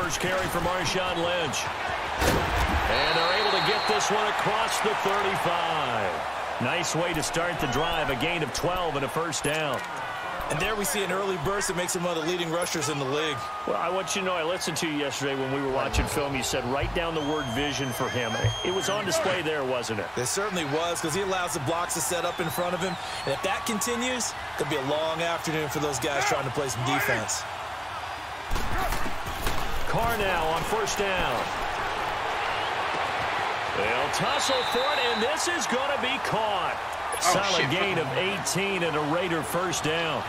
first carry for Marshawn Lynch. And they're able to get this one across the 35. Nice way to start the drive, a gain of 12 and a first down. And there we see an early burst that makes him one of the leading rushers in the league. Well, I want you to know, I listened to you yesterday when we were watching film. You said write down the word vision for him. It was on display there, wasn't it? It certainly was, because he allows the blocks to set up in front of him. And if that continues, it'll be a long afternoon for those guys trying to play some defense. Carr now on first down. They'll tussle for it, and this is going to be caught. Solid gain of 18 and a Raider first down.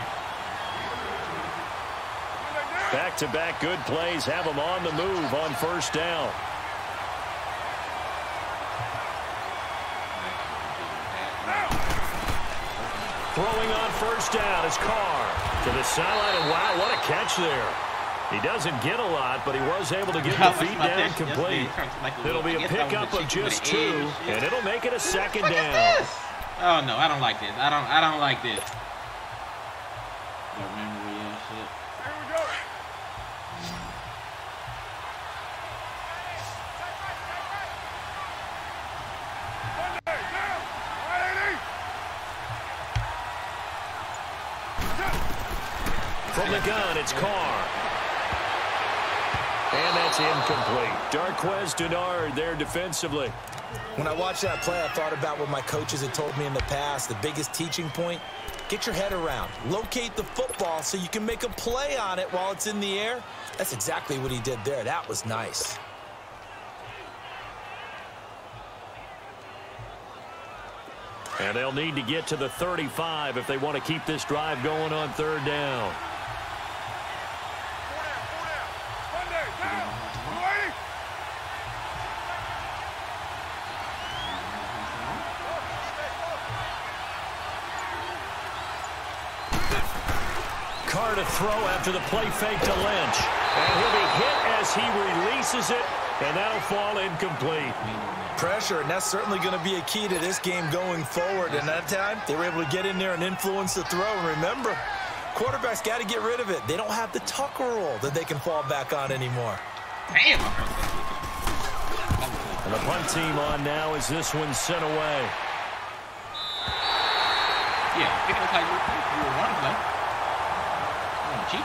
Back-to-back good plays have them on the move on first down. Throwing on first down is Carr to the sideline, and wow, what a catch there. He doesn't get a lot, but he was able to get the feet down complete. It'll be a pickup of just 2, and it'll make it a second down. Oh no, I don't like this. I don't like this. From the gun, it's Carr. And that's incomplete. Darqueze Dennard there defensively. When I watched that play, I thought about what my coaches had told me in the past. The biggest teaching point, get your head around. Locate the football so you can make a play on it while it's in the air. That's exactly what he did there. That was nice. And they'll need to get to the 35 if they want to keep this drive going on third down. Carr to throw after the play fake to Lynch. And he'll be hit as he releases it, and that'll fall incomplete. Pressure, and that's certainly going to be a key to this game going forward. And that time, they were able to get in there and influence the throw. And remember, quarterbacks got to get rid of it. They don't have the Tucker rule that they can fall back on anymore. Damn. And the punt team on now as this one's sent away. Yeah, I think that's how you were running, though. Cheat you.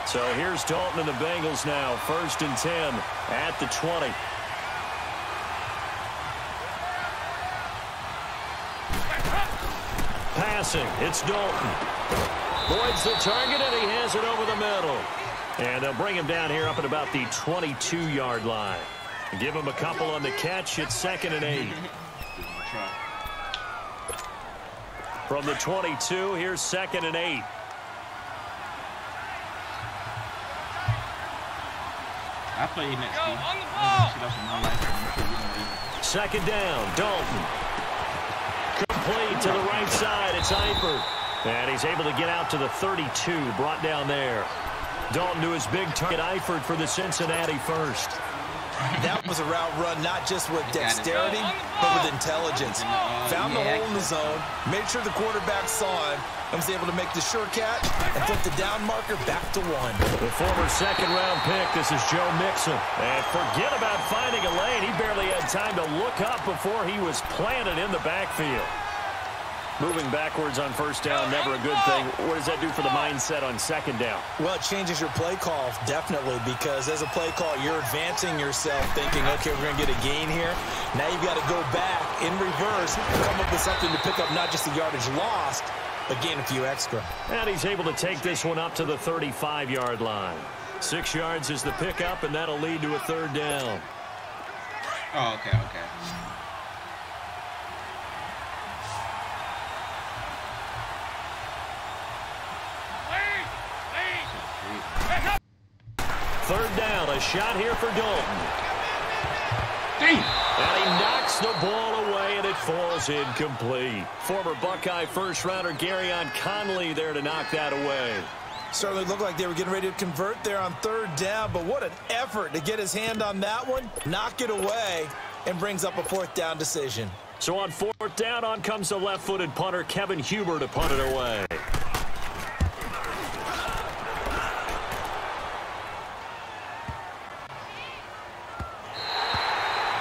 So here's Dalton and the Bengals now. 1st and 10 at the 20. Passing. It's Dalton. Boyd's the target, and he has it over the middle. And they'll bring him down here up at about the 22-yard line. Give him a couple on the catch. It's 2nd and 8. From the 22, here's 2nd and 8. I play next game. On the ball. 2nd down, Dalton. Complete to the right side. It's Eifert. And he's able to get out to the 32, brought down there. Dalton to his big target, Eifert for the Cincinnati first. That was a route run not just with dexterity, but with intelligence. Found the hole in the zone, made sure the quarterback saw him, and was able to make the sure catch and flip the down marker back to 1. The former 2nd-round pick, this is Joe Mixon. And forget about finding a lane. He barely had time to look up before he was planted in the backfield. Moving backwards on first down, never a good thing. What does that do for the mindset on 2nd down? Well, it changes your play call, definitely, because as a play call, you're advancing yourself, thinking, okay, we're going to get a gain here. Now you've got to go back in reverse, come up with something to pick up not just the yardage lost, but gain a few extra. And he's able to take this one up to the 35-yard line. 6 yards is the pickup, and that'll lead to a 3rd down. Oh, okay. Third down, a shot here for Dalton. Damn. And he knocks the ball away, and it falls incomplete. Former Buckeye first-rounder Garyon Conley there to knock that away. Certainly looked like they were getting ready to convert there on 3rd down, but what an effort to get his hand on that one, knock it away, and brings up a 4th down decision. So on 4th down, on comes the left-footed punter, Kevin Huber, to punt it away.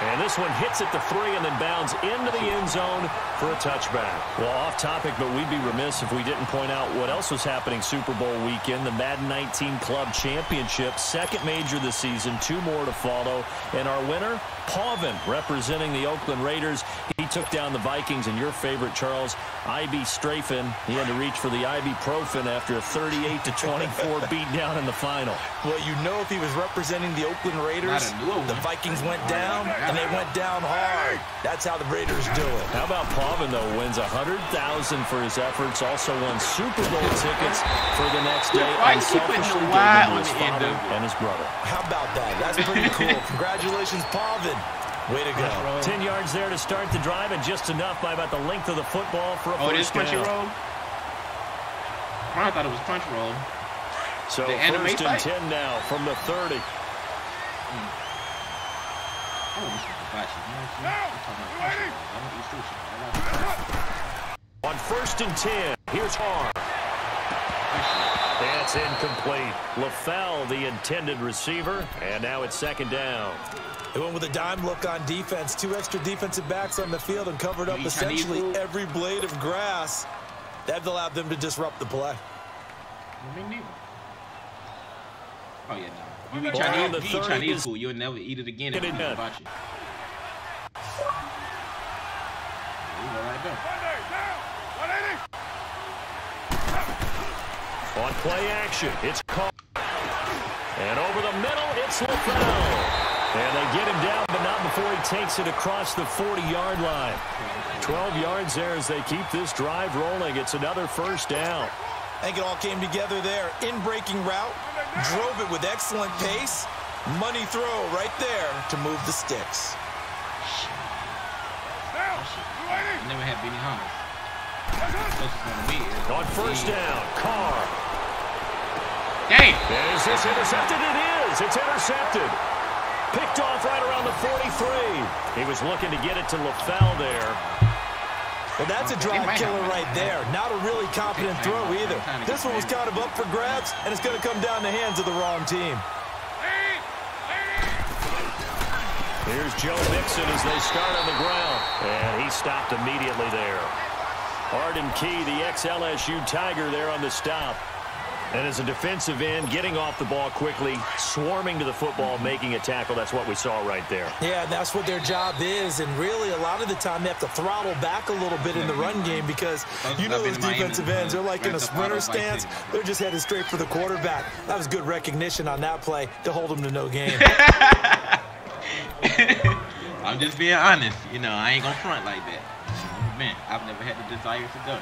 And this one hits at the 3 and then bounds into the end zone for a touchback. Well, off topic, but we'd be remiss if we didn't point out what else was happening Super Bowl weekend. The Madden 19 Club Championship, second major this season, 2 more to follow. And our winner, Pauvin, representing the Oakland Raiders. He took down the Vikings, and your favorite, Charles, I.B. Strafen. He had to reach for the ibuprofen after a 38-24 beatdown in the final. Well, you know, if he was representing the Oakland Raiders, the Vikings went down, and they went down hard. That's how the Raiders do it. How about Pauvin, though, wins $100,000 for his efforts, also won Super Bowl tickets for the next day, unselfishly gave them to his father and his brother. How about that? That's pretty cool. Congratulations, Pauvin. Way to go. 10 yards there to start the drive, and just enough by about the length of the football for a first down. It is Crunchyroll? I thought it was Crunchyroll. So first and 10 now from the 30. On 1st and 10, here's Harr. That's incomplete. LaFell, the intended receiver, and now it's 2nd down. They went with a dime look on defense. 2 extra defensive backs on the field and covered up essentially every blade of grass. That allowed them to disrupt the play. Oh, yeah, no. You eat Chinese food, you'll never eat it again. If you know about you. On play action, it's caught. And over the middle, it's LaFell. And they get him down, but not before he takes it across the 40-yard line. 12 yards there as they keep this drive rolling. It's another first down. I think it all came together there. In-breaking route, drove it with excellent pace. Money throw right there to move the sticks. I never had Benny Hummers. On first down, Carr. Dang! Is this intercepted? It is. It's intercepted. Picked off right around the 43. He was looking to get it to LaFell there. Well, that's a drive killer right there. Not a really confident throw either. This one was kind of up for grabs, and it's going to come down the hands of the wrong team. Here's Joe Mixon as they start on the ground. And he stopped immediately there. Arden Key, the ex-LSU Tiger, there on the stop. And as a defensive end, getting off the ball quickly, swarming to the football, making a tackle. That's what we saw right there. Yeah, and that's what their job is. And really, a lot of the time, they have to throttle back a little bit in the run game because you know those defensive ends, they're like in a sprinter stance. They're just headed straight for the quarterback. That was good recognition on that play to hold them to no gain. I'm just being honest. You know, I ain't going to front like that. Man, I've never had the desire to go.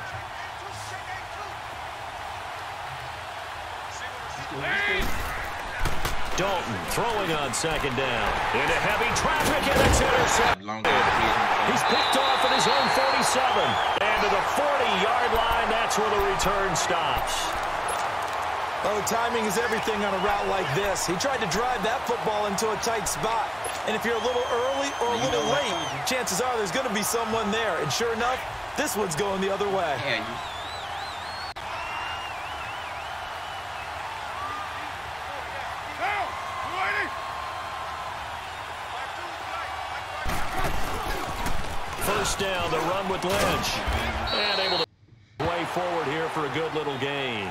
Dalton throwing on 2nd down. Into heavy traffic, and it's intercepted. He's picked off at his own 47. And to the 40-yard line, that's where the return stops. Oh, timing is everything on a route like this. He tried to drive that football into a tight spot. And if you're a little early or a little late, chances are there's going to be someone there. And sure enough, this one's going the other way. Yeah, First down, the run with Lynch. And able to way forward here for a good little gain.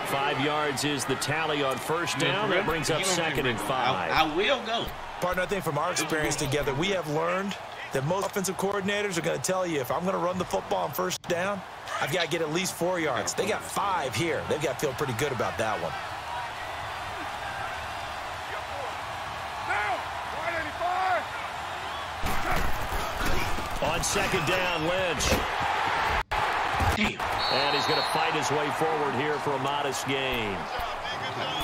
5 yards is the tally on first down. That brings up 2nd and 5. I will go. Partner, I think from our experience together, we have learned that most offensive coordinators are going to tell you, if I'm going to run the football on first down, I've got to get at least 4 yards. They got 5 here. They've got to feel pretty good about that one. On 2nd down, Lynch. And he's going to fight his way forward here for a modest gain.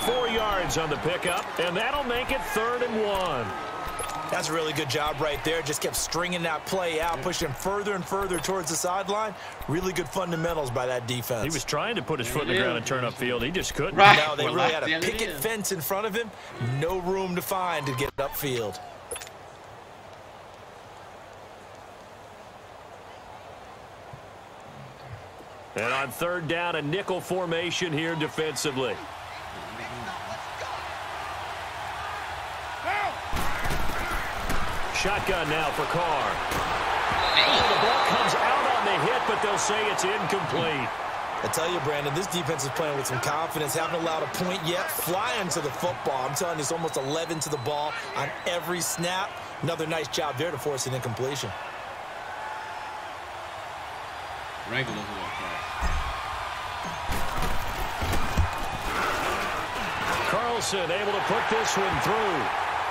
4 yards on the pickup, and that'll make it 3rd and 1. That's a really good job right there. Just kept stringing that play out, pushing further and further towards the sideline. Really good fundamentals by that defense. He was trying to put his foot in the ground and turn upfield. He just couldn't. Right. No, they really had a picket fence in front of him. No room to find to get upfield. And on third down, a nickel formation here defensively. Shotgun now for Carr. Oh, the ball comes out on the hit, but they'll say it's incomplete. I tell you, Brandon, this defense is playing with some confidence. Haven't allowed a point yet. Flying to the football. I'm telling you, it's almost 11 to the ball on every snap. Another nice job there to force an incompletion. Regular pass. Carlson able to put this one through.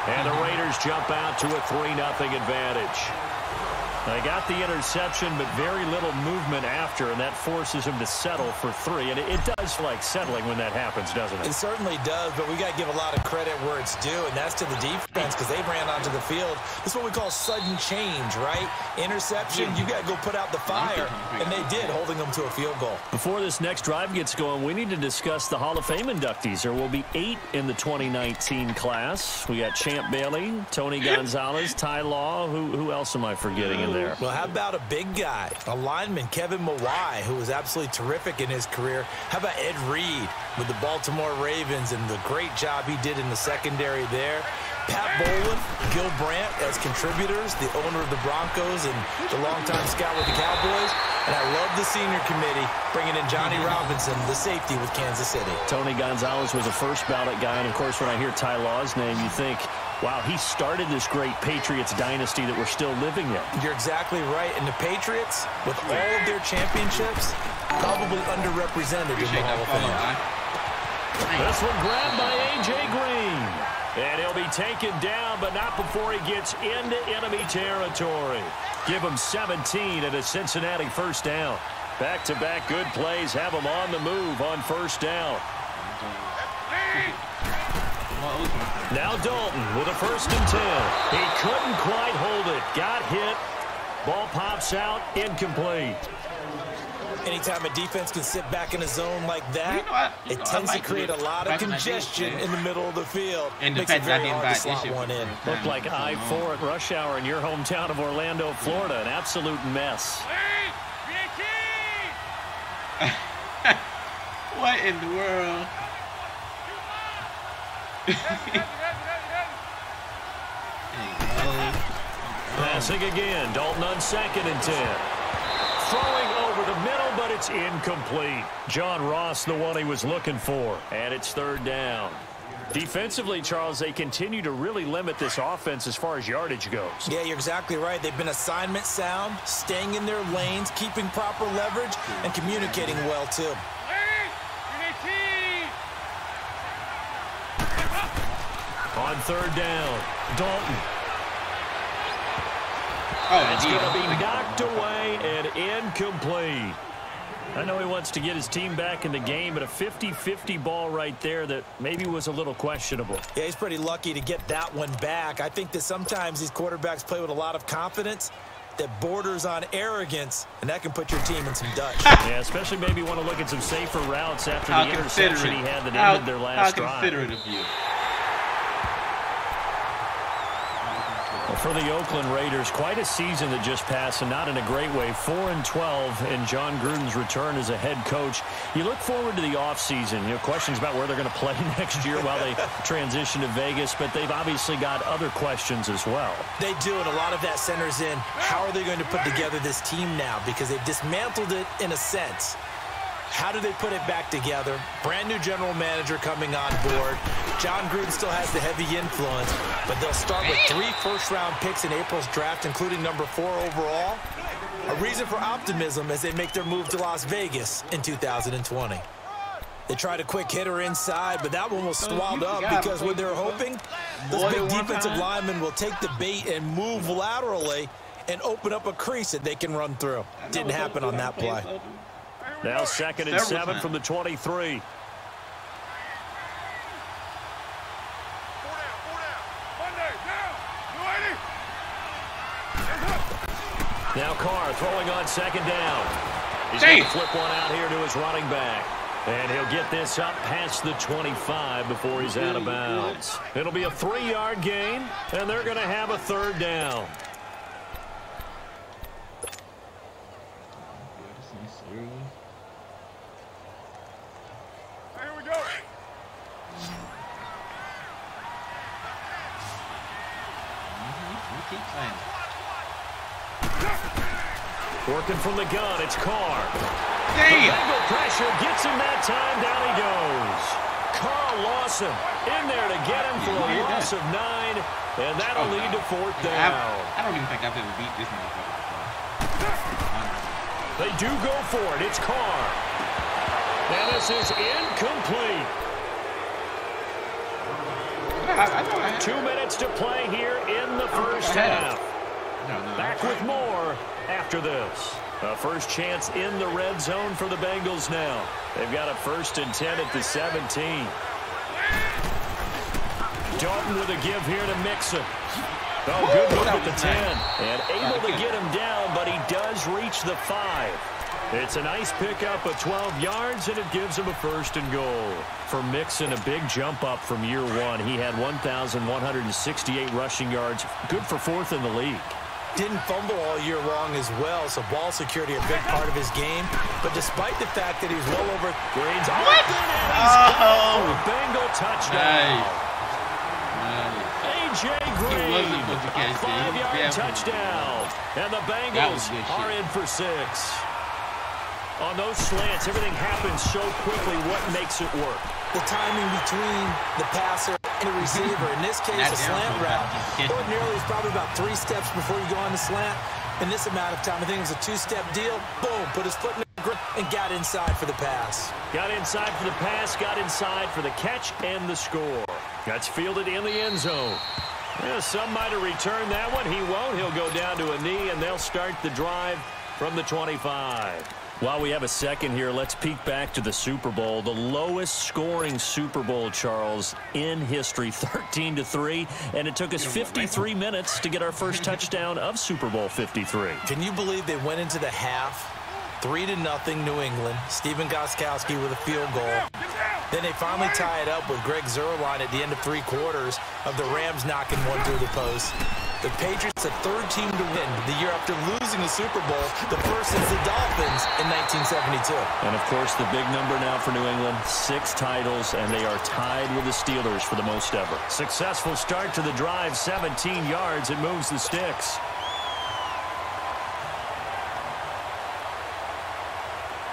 And the Raiders jump out to a 3-0 advantage. They got the interception, but very little movement after, and that forces him to settle for 3. And it does feel like settling when that happens, doesn't it? It certainly does, but we got to give a lot of credit where it's due, and that's to the defense because they ran onto the field. This is what we call sudden change, right? Interception, you got to go put out the fire, and they did, holding them to a field goal. Before this next drive gets going, we need to discuss the Hall of Fame inductees. There will be 8 in the 2019 class. We got Champ Bailey, Tony Gonzalez, Ty Law. Who else am I forgetting in there? Well, how about a big guy, a lineman, Kevin Mawai, who was absolutely terrific in his career. How about Ed Reed with the Baltimore Ravens and the great job he did in the secondary there. Pat Bowlen, Gil Brandt as contributors, the owner of the Broncos and the longtime scout with the Cowboys. And I love the senior committee bringing in Johnny Robinson, the safety with Kansas City. Tony Gonzalez was a first ballot guy, and of course when I hear Ty Law's name, you think, wow, he started this great Patriots dynasty that we're still living in. You're exactly right. And the Patriots, with all of their championships, probably underrepresented in the Hall of Fame. This one grabbed by A.J. Green. And he'll be taken down, but not before he gets into enemy territory. Give him 17 at a Cincinnati first down. Back-to-back good plays have him on the move on first down. Now Dalton with a 1st and 10. He couldn't quite hold it. Got hit. Ball pops out. Incomplete. Anytime a defense can sit back in a zone like that, it tends to create a lot of congestion in the middle of the field. And makes it very hard to slot one in. Looked like I-4 at rush hour in your hometown of Orlando, Florida. An absolute mess. What in the world? Passing again. Dalton on 2nd and 10. Throwing over the middle, but it's incomplete. John Ross, the one he was looking for. And it's 3rd down. Defensively, Charles, they continue to really limit this offense as far as yardage goes. Yeah, you're exactly right. They've been assignment sound, staying in their lanes, keeping proper leverage, and communicating well, too. On 3rd down, Dalton. Oh, it's going to be knocked away and incomplete. I know he wants to get his team back in the game, but a 50-50 ball right there that maybe was a little questionable. Yeah, he's pretty lucky to get that one back. I think that sometimes these quarterbacks play with a lot of confidence that borders on arrogance, and that can put your team in some Dutch. Yeah, especially maybe want to look at some safer routes after the interception he had that ended their last drive. How considerate of you. For the Oakland Raiders, quite a season that just passed, and not in a great way. 4-12 in John Gruden's return as a head coach. You look forward to the offseason. You know, questions about where they're going to play next year while they transition to Vegas, but they've obviously got other questions as well. They do, and a lot of that centers in how are they going to put together this team now, because they've dismantled it in a sense. How do they put it back together? Brand new general manager coming on board. John Gruden still has the heavy influence, but they'll start with 3 first-round picks in April's draft, including number 4 overall. A reason for optimism as they make their move to Las Vegas in 2020. They tried a quick hitter inside, but that one was swallowed up because what they're hoping, those big defensive linemen will take the bait and move laterally and open up a crease that they can run through. Didn't happen on that play. Now 2nd and 7 from the 23. Now Carr throwing on 2nd down. He's going to flip one out here to his running back. And he'll get this up past the 25 before he's out of bounds. It'll be a 3-yard gain, and they're going to have a 3rd down. saying. Working from the gun, it's Carr. Damn! The Bengal pressure gets him that time. Down he goes. Carl Lawson in there to get him for a loss of 9, and that'll lead to 4th down. I don't even think I've ever beat this motherfucker before. They do go for it. It's Carr. Now this is incomplete. 2 minutes to play here in the first half. Back with more after this. A first chance in the red zone for the Bengals now. They've got a 1st and 10 at the 17. Dalton with a give here to Mixon. Oh, good move at the 10. And able to get him down, but he does reach the 5. It's a nice pickup of 12 yards, and it gives him a 1st and goal. For Mixon, a big jump up from year 1. He had 1,168 rushing yards. Good for 4th in the league. Didn't fumble all year long as well, so ball security a big part of his game. But despite the fact that he was well over Green's what? Bengal touchdown. Nice. A.J. Green, a 5-yard touchdown. And the Bengals are in for 6. On those slants, everything happens so quickly. What makes it work? The timing between the passer and the receiver. In this case, a slant route. Ordinarily, it's probably about 3 steps before you go on the slant. In this amount of time, I think it was a 2-step deal. Boom, put his foot in the grip and got inside for the pass. Got inside for the pass, got inside for the catch and the score. That's fielded in the end zone. Yeah, some might have returned that one. He won't. He'll go down to a knee, and they'll start the drive from the 25. While we have a second here, let's peek back to the Super Bowl. The lowest scoring Super Bowl, Charles, in history, 13-3. And it took us 53 minutes to get our first touchdown of Super Bowl 53. Can you believe they went into the half, 3-0 New England, Stephen Gostkowski with a field goal. Then they finally tie it up with Greg Zuerlein at the end of 3 quarters of the Rams knocking one through the post. The Patriots, the 3rd team to win the year after losing the Super Bowl, the first since the Dolphins in 1972. And, of course, the big number now for New England, 6 titles, and they are tied with the Steelers for the most ever. Successful start to the drive, 17 yards. It moves the sticks.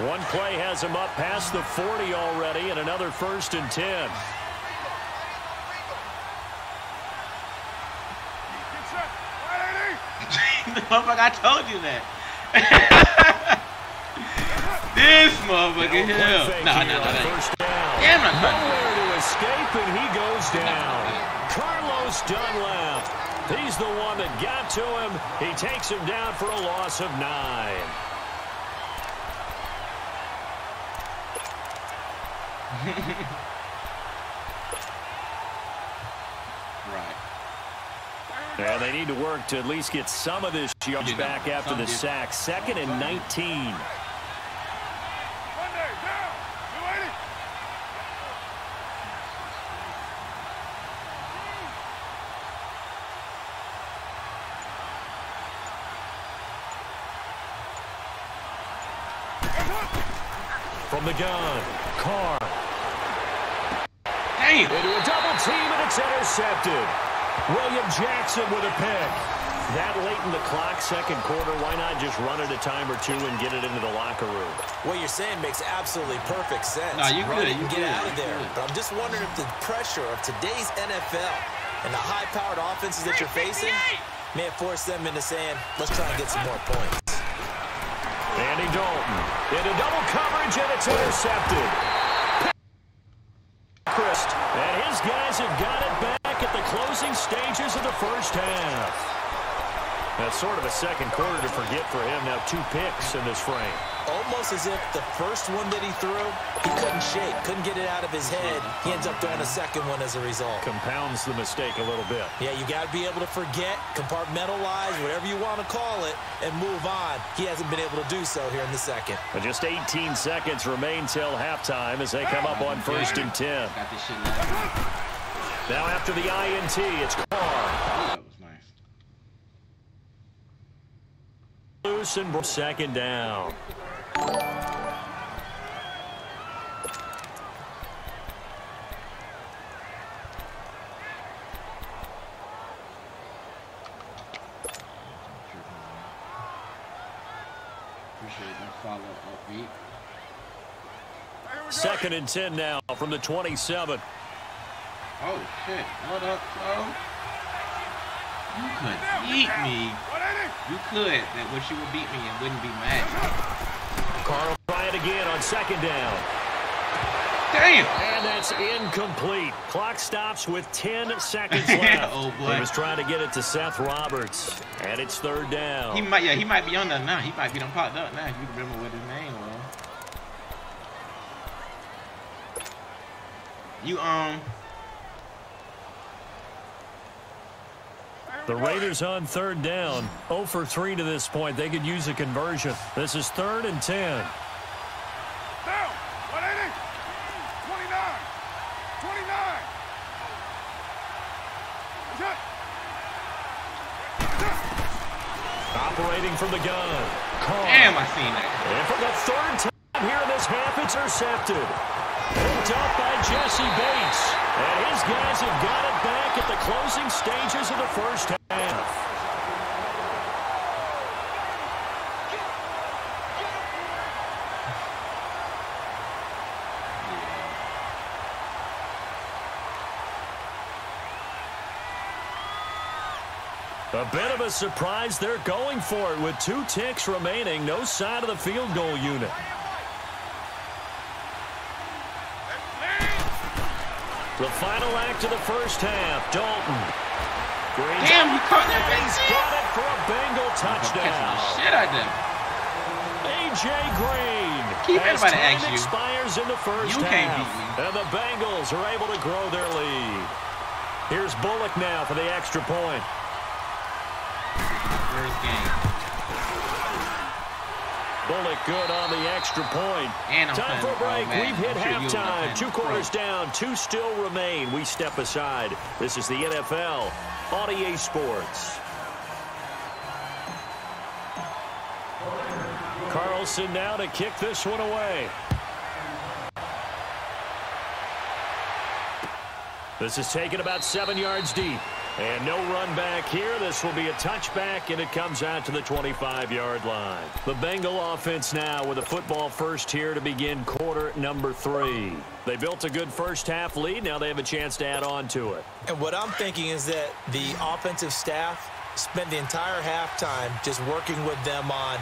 One play has him up past the 40 already, and another 1st and 10. Motherfucker, I told you that. This motherfucker here. No. Damn, I'm nowhere to escape, and he goes down. Carlos Dunlap. He's the one that got to him. He takes him down for a loss of 9. Right. And they need to work to at least get some of this yards back after the sack. 2nd and 19. From the gun, Carr. Damn. Into a double team, and it's intercepted. William Jackson with a pick. That late in the clock, 2nd quarter, why not just run it a time or 2 and get it into the locker room? What you're saying makes absolutely perfect sense. No, you run could. it and get out of there. But I'm just wondering if the pressure of today's NFL and the high-powered offenses that you're facing may have forced them into saying, let's try and get some more points. Andy Dalton into double coverage, and it's intercepted. Christ, and his guys have got it back at the closing stages of the first half. That's sort of a 2nd quarter to forget for him. Now 2 picks in this frame. Almost as if the first one that he threw, he couldn't shake, couldn't get it out of his head. He ends up throwing a 2nd one as a result. Compounds the mistake a little bit. Yeah, you got to be able to forget, compartmentalize, whatever you want to call it, and move on. He hasn't been able to do so here in the 2nd. But just 18 seconds remain till halftime as they come up on 1st and 10. Now after the INT, it's Carr. Loose and 2nd down. upbeat. 2nd and 10 now from the 27. Oh, shit. What up, bro? You could beat me. You could. But you would beat me and wouldn't be mad. Carl try it again on 2nd down. Damn. And that's incomplete. Clock stops with 10 seconds left. Oh, boy. He was trying to get it to Seth Roberts. And it's 3rd down. He might be on there now. He might be done popped up now. If you remember what his name was. The Raiders on 3rd down. 0 for 3 to this point. They could use a conversion. This is 3rd and 10. Down. 180. 29. 29. Operating from the gun. Damn, I seen that. And for the 3rd time here in this half, it's intercepted. Picked up by Jesse Bates. And his guys have got it back at the closing stages of the first half. A bit of a surprise. They're going for it with 2 ticks remaining. No sign of the field goal unit. The final act of the first half. Dalton. Damn, he caught that base. He's got it for a Bengal touchdown. Shit out there. A.J. Green. Keep as everybody time ask you. expires in the first You half. can't beat me. And the Bengals are able to grow their lead. Here's Bullock now for the extra point. First game. Bullock good on the extra point. And Time for a break. We've hit I'm sure halftime. 2 quarters down. 2 still remain. We step aside. This is the NFL on EA Sports. Carlson now to kick this one away. This is taken about 7 yards deep. And no run back here. This will be a touchback, and it comes out to the 25-yard line. The Bengal offense now with a football first here to begin quarter number 3. They built a good first-half lead. Now they have a chance to add on to it. And what I'm thinking is that the offensive staff spent the entire halftime just working with them on,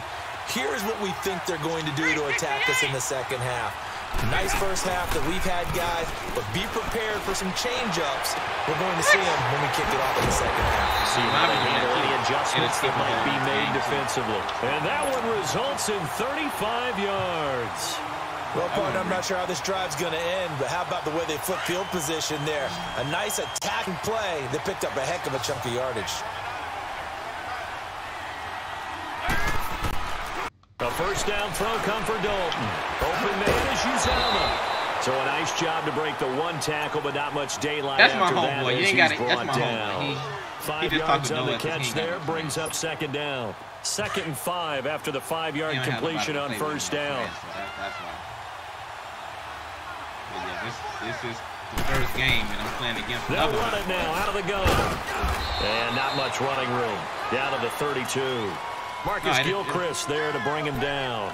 here's what we think they're going to do to attack us in the second half. Nice first half that we've had, guys, but be prepared for some change-ups. We're going to see them when we kick it off in the second half. See how they handle any adjustments that might be made defensively. And that one results in 35 yards. Well, partner, I'm not sure how this drive's going to end, but how about the way they flip field position there? A nice attacking play that picked up a heck of a chunk of yardage. A first down throw come for Dalton. Open man is Uzomah. So a nice job to break the 1 tackle, but not much daylight that's after my that homeboy. You as ain't got he's it. That's brought my down. homeboy. 5 just yards on the talking to catch us. there brings up 2nd down. 2nd and 5 after the 5-yard completion on first down. That's why. But yeah, this is the first game, and I'm playing against They'll another run one. it now out of the gun. And not much running room. Down to the 32. Marcus Gilchrist there to bring him down.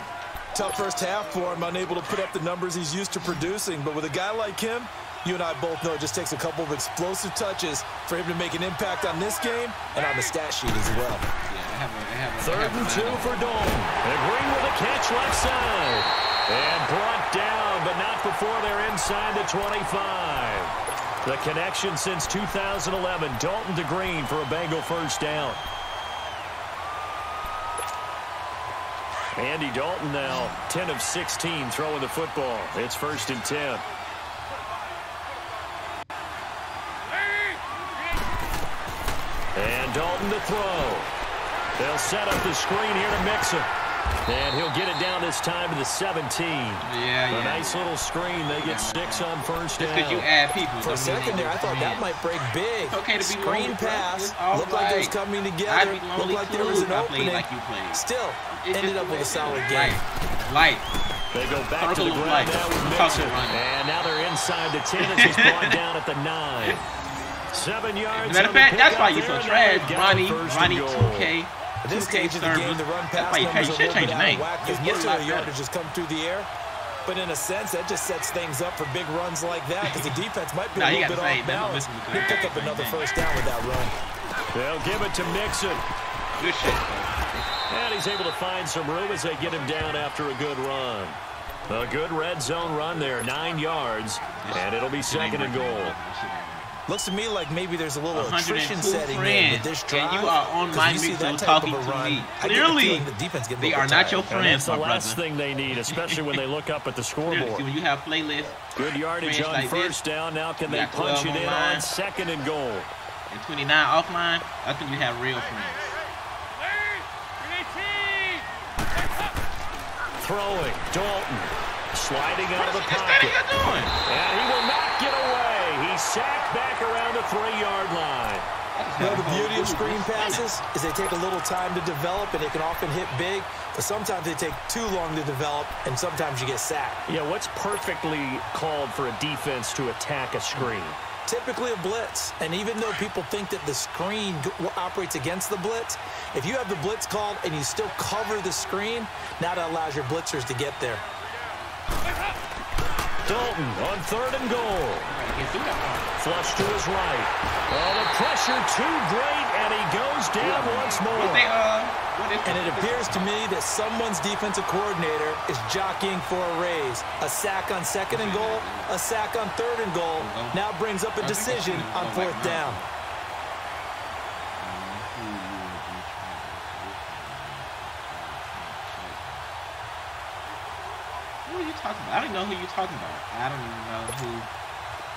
Tough first half for him, unable to put up the numbers he's used to producing. But with a guy like him, you and I both know it just takes a couple of explosive touches for him to make an impact on this game and on the stat sheet as well. Yeah, they 3rd and 2 for Dalton. And Green with a catch left side. And brought down, but not before they're inside the 25. The connection since 2011. Dalton to Green for a Bengal first down. Andy Dalton now 10 of 16 throwing the football. It's 1st and 10. And Dalton to throw. They'll set up the screen here to Mixon. And he'll get it down this time to the 17. Yeah. A nice little screen. They get 6 on first down. Just because you add people. For a second there, I thought that might break big. It's okay to be screen lonely, pass. bro. Looked like it was coming together. Looked like there was an opening. Like you played. Still, ended up with a solid game. Light. They go back to the Circle of ground life. now with Mixon. And now they're inside the 10 as he's brought down at the 9. 7 yards. Matter of fact, that's why you're so trash, Ronnie 2K. At this stage of the game, the run-pass numbers are a little bit out of whack because most of the yardage has come through the air. But in a sense, that just sets things up for big runs like that because the defense might be a little bit off balance. He'll pick up another first down with that run. They'll give it to Mixon. Good shit. And he's able to find some room as they get him down after a good run. A good red zone run there, 9 yards, and it'll be 2nd and goal. Looks to me like maybe there's a little attrition setting in with this drive. And you are on my Mixon talking to me. Clearly, they are not your friends, my brother. That's the last thing they need, especially when they look up at the scoreboard. When you have playlists. Good yardage on like first down. Now can they punch it in on 2nd and goal? And 29 offline, I think you have real friends. Throwing, Dalton, sliding out of the pocket. And he will not get away. He's sacked back around the 3-yard line. Well, the beauty of screen passes is they take a little time to develop, and they can often hit big, but sometimes they take too long to develop, and sometimes you get sacked. Yeah, what's perfectly called for a defense to attack a screen? Typically a blitz, and even though people think that the screen operates against the blitz, if you have the blitz called and you still cover the screen, now that allows your blitzers to get there. Dalton on 3rd and goal. Flush to his right. Oh, the pressure too great, and he goes down once more. And it appears to me that someone's defensive coordinator is jockeying for a raise. A sack on 2nd and goal, a sack on 3rd and goal. Now brings up a decision on 4th down. Who are you talking about? I don't know who you're talking about. I don't even know who.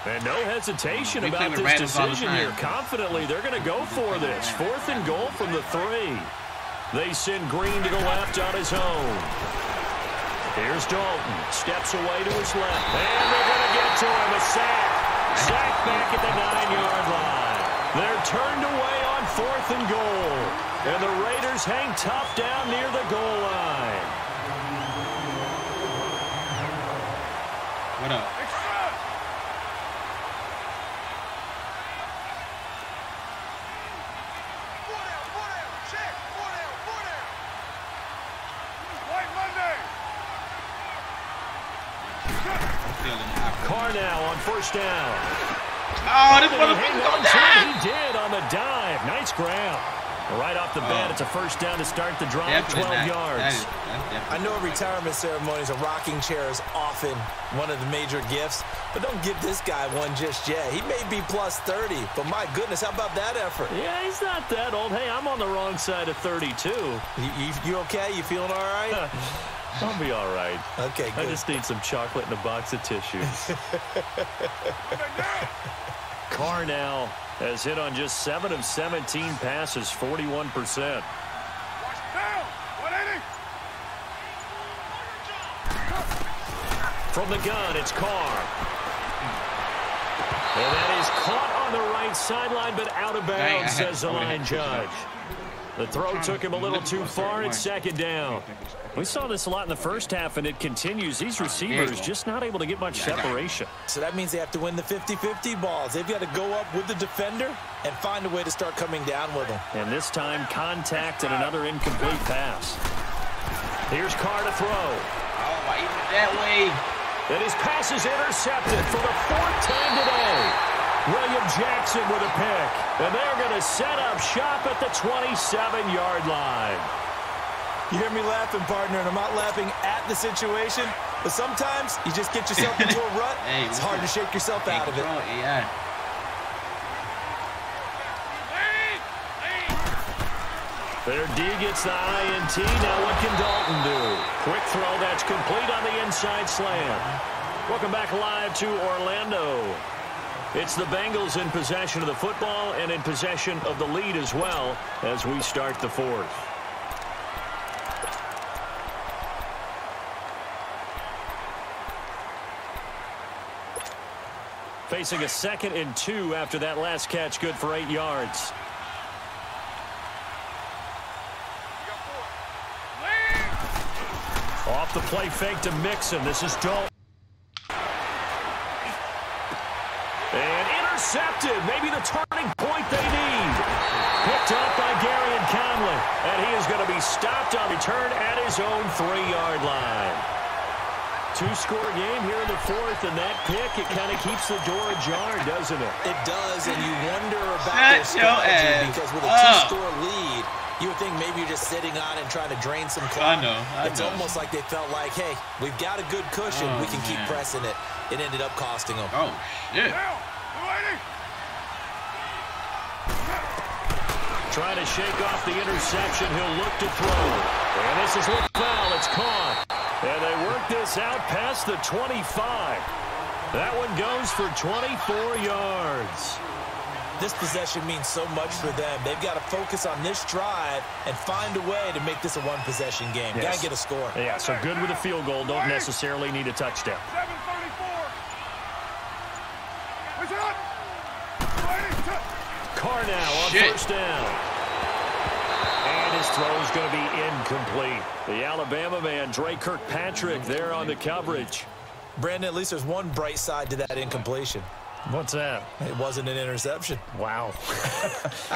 And no hesitation about this decision here. Confidently, they're going to go for this. 4th and goal from the 3. They send Green to the left on his own. Here's Dalton. Steps away to his left. And they're going to get to him. A sack. Sack back at the 9-yard line. They're turned away on 4th and goal. And the Raiders hang tough down near the goal line. What up? Carr now on 1st down. Oh, this motherfucker go down. He did on the dive. Nice grab. Right off the bat, it's a 1st down to start the drive, 12 yards. I know retirement ceremonies, a rocking chair is often one of the major gifts, but don't give this guy one just yet. He may be plus 30, but my goodness, how about that effort? Yeah, he's not that old. Hey, I'm on the wrong side of 32. You okay? You feeling all right? I'll be all right. Okay, good. I just need some chocolate and a box of tissues. Carr now has hit on just 7 of 17 passes, 41%. From the gun, it's Carr. And that is caught on the right sideline, but out of bounds, says the line judge. The throw took him a little too far. It's 2nd down. We saw this a lot in the first half, and it continues. These receivers just not able to get much separation. So that means they have to win the 50-50 balls. They've got to go up with the defender and find a way to start coming down with them. And this time, contact and another incomplete pass. Here's Carr to throw. Oh, why even that way? And his pass is intercepted for the 4th time today. William Jackson with a pick. And they're going to set up shop at the 27-yard line. You hear me laughing, partner, and I'm not laughing at the situation, but sometimes you just get yourself into a rut. It's hard to shake yourself out of it. Their D gets the INT. Now what can Dalton do? Quick throw that's complete on the inside slant. Welcome back live to Orlando. It's the Bengals in possession of the football and in possession of the lead as well as we start the 4th. Facing a 2nd and 2 after that last catch, good for 8 yards. Off the play fake to Mixon. This is Dalton. And intercepted. Maybe the turning point they need. Picked up by Gary and Conley. And he is going to be stopped on return at his own 3-yard line. 2-score game here in the fourth, and that pick, it kind of keeps the door ajar, doesn't it? It does, and you wonder about their strategy because with a 2-score lead, you would think maybe you're just sitting on and trying to drain some clock. I know. It's almost like they felt like, hey, we've got a good cushion. We can keep pressing it. It ended up costing them. Oh, shit. Trying to shake off the interception. He'll look to throw. And this is with foul. It's caught. And they work this out past the 25. That one goes for 24 yards. This possession means so much for them. They've got to focus on this drive and find a way to make this a one-possession game. Yes. Got to get a score. Yeah, so good with a field goal. Don't necessarily need a touchdown. 7:34. Carr now on first down. And his throw is going to be incomplete. The Alabama man, Dre Kirkpatrick, there on the coverage. Brandon, at least there's one bright side to that incompletion. What's that? It wasn't an interception. Wow.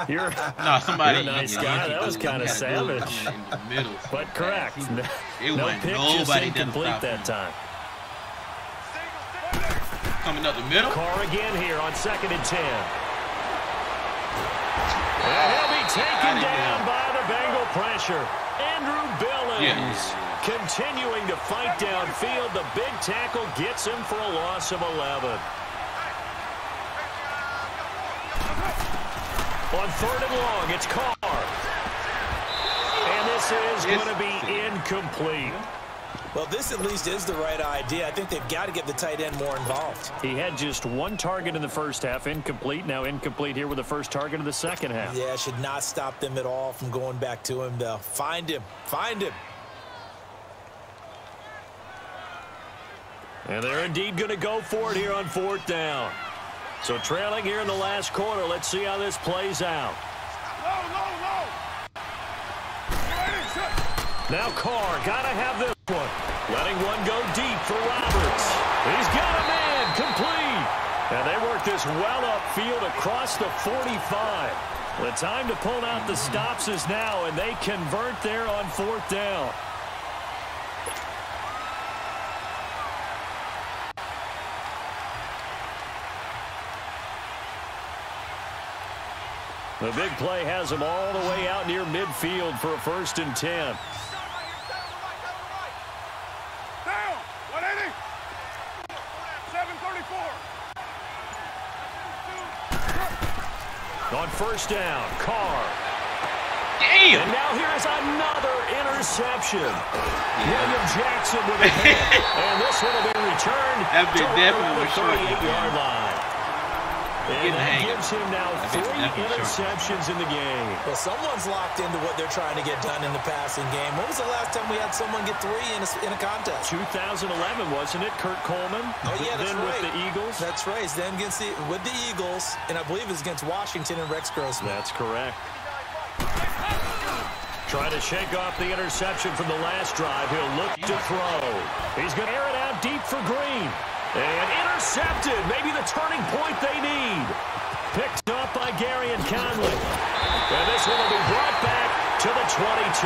You're No, somebody. a nice guy. That was kind of savage. In the middle. But correct. It No went pick, just nobody incomplete that time. Coming up the middle. Carr again here on 2nd and 10. And he'll be taken down by the Bengal pressure. Andrew Billings continuing to fight downfield. The big tackle gets him for a loss of 11. On 3rd and long, it's Carr. And this is going to be incomplete. Well, this at least is the right idea. I think they've got to get the tight end more involved. He had just one target in the first half, incomplete. Now incomplete here with the first target of the second half. Yeah, it should not stop them at all from going back to him, though. Find him. Find him. And they're indeed going to go for it here on 4th down. So trailing here in the last quarter. Let's see how this plays out. Now Carr, got to have this one. Letting one go deep for Roberts. He's got a man, complete. And they work this well upfield across the 45. The time to pull out the stops is now, and they convert there on 4th down. The big play has them all the way out near midfield for a 1st and 10. Down. 180. 7:34. On 1st down, Carr. Damn. And now here is another interception. William Jackson with a hit. And this one will be returned That'd be to definitely the a short 38-yard line. And that gives him now 3 interceptions in the game. Well, someone's locked into what they're trying to get done in the passing game. When was the last time we had someone get 3 in a contest? 2011, wasn't it? Kurt Coleman. Oh, yeah, that's then right. with the Eagles. That's right. It's then with the Eagles, and I believe it was against Washington and Rex Grossman. That's correct. Trying to shake off the interception from the last drive. He'll look to throw. He's going to air it out deep for Green. And intercepted. Maybe the turning point they need. Picked up by Gary and Conley. And this one will be brought back to the 22.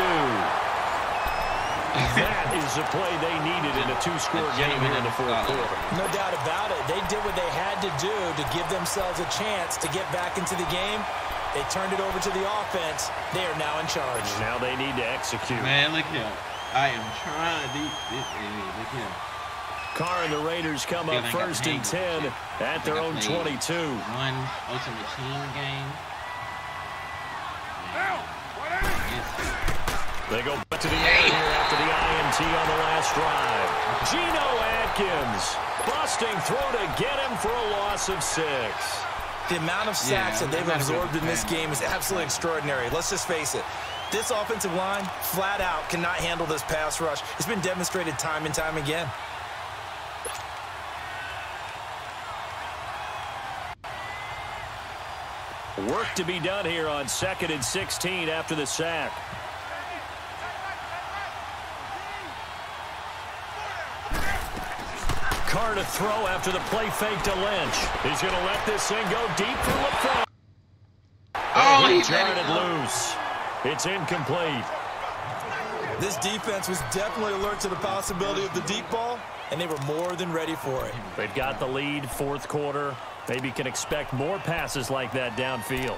That is the play they needed in a 2-score game here in the 4th quarter. No doubt about it. They did what they had to do to give themselves a chance to get back into the game. They turned it over to the offense. They are now in charge. Now they need to execute. Man, look here. I am trying to look here. Carr and the Raiders come up 1st and 10 at their own 22. One Ultimate Team game. They go back to the air here after the INT on the last drive. Geno Atkins busting through to get him for a loss of 6. The amount of sacks that they've absorbed in this game is absolutely extraordinary. Let's just face it. This offensive line, flat out, cannot handle this pass rush. It's been demonstrated time and time again. Work to be done here on 2nd and 16 after the sack. Carr to throw after the play fake to Lynch. He's going to let this thing go deep for LaFleur. Oh, he jarred it loose. It's incomplete. This defense was definitely alert to the possibility of the deep ball, and they were more than ready for it. They've got the lead, fourth quarter. Maybe can expect more passes like that downfield.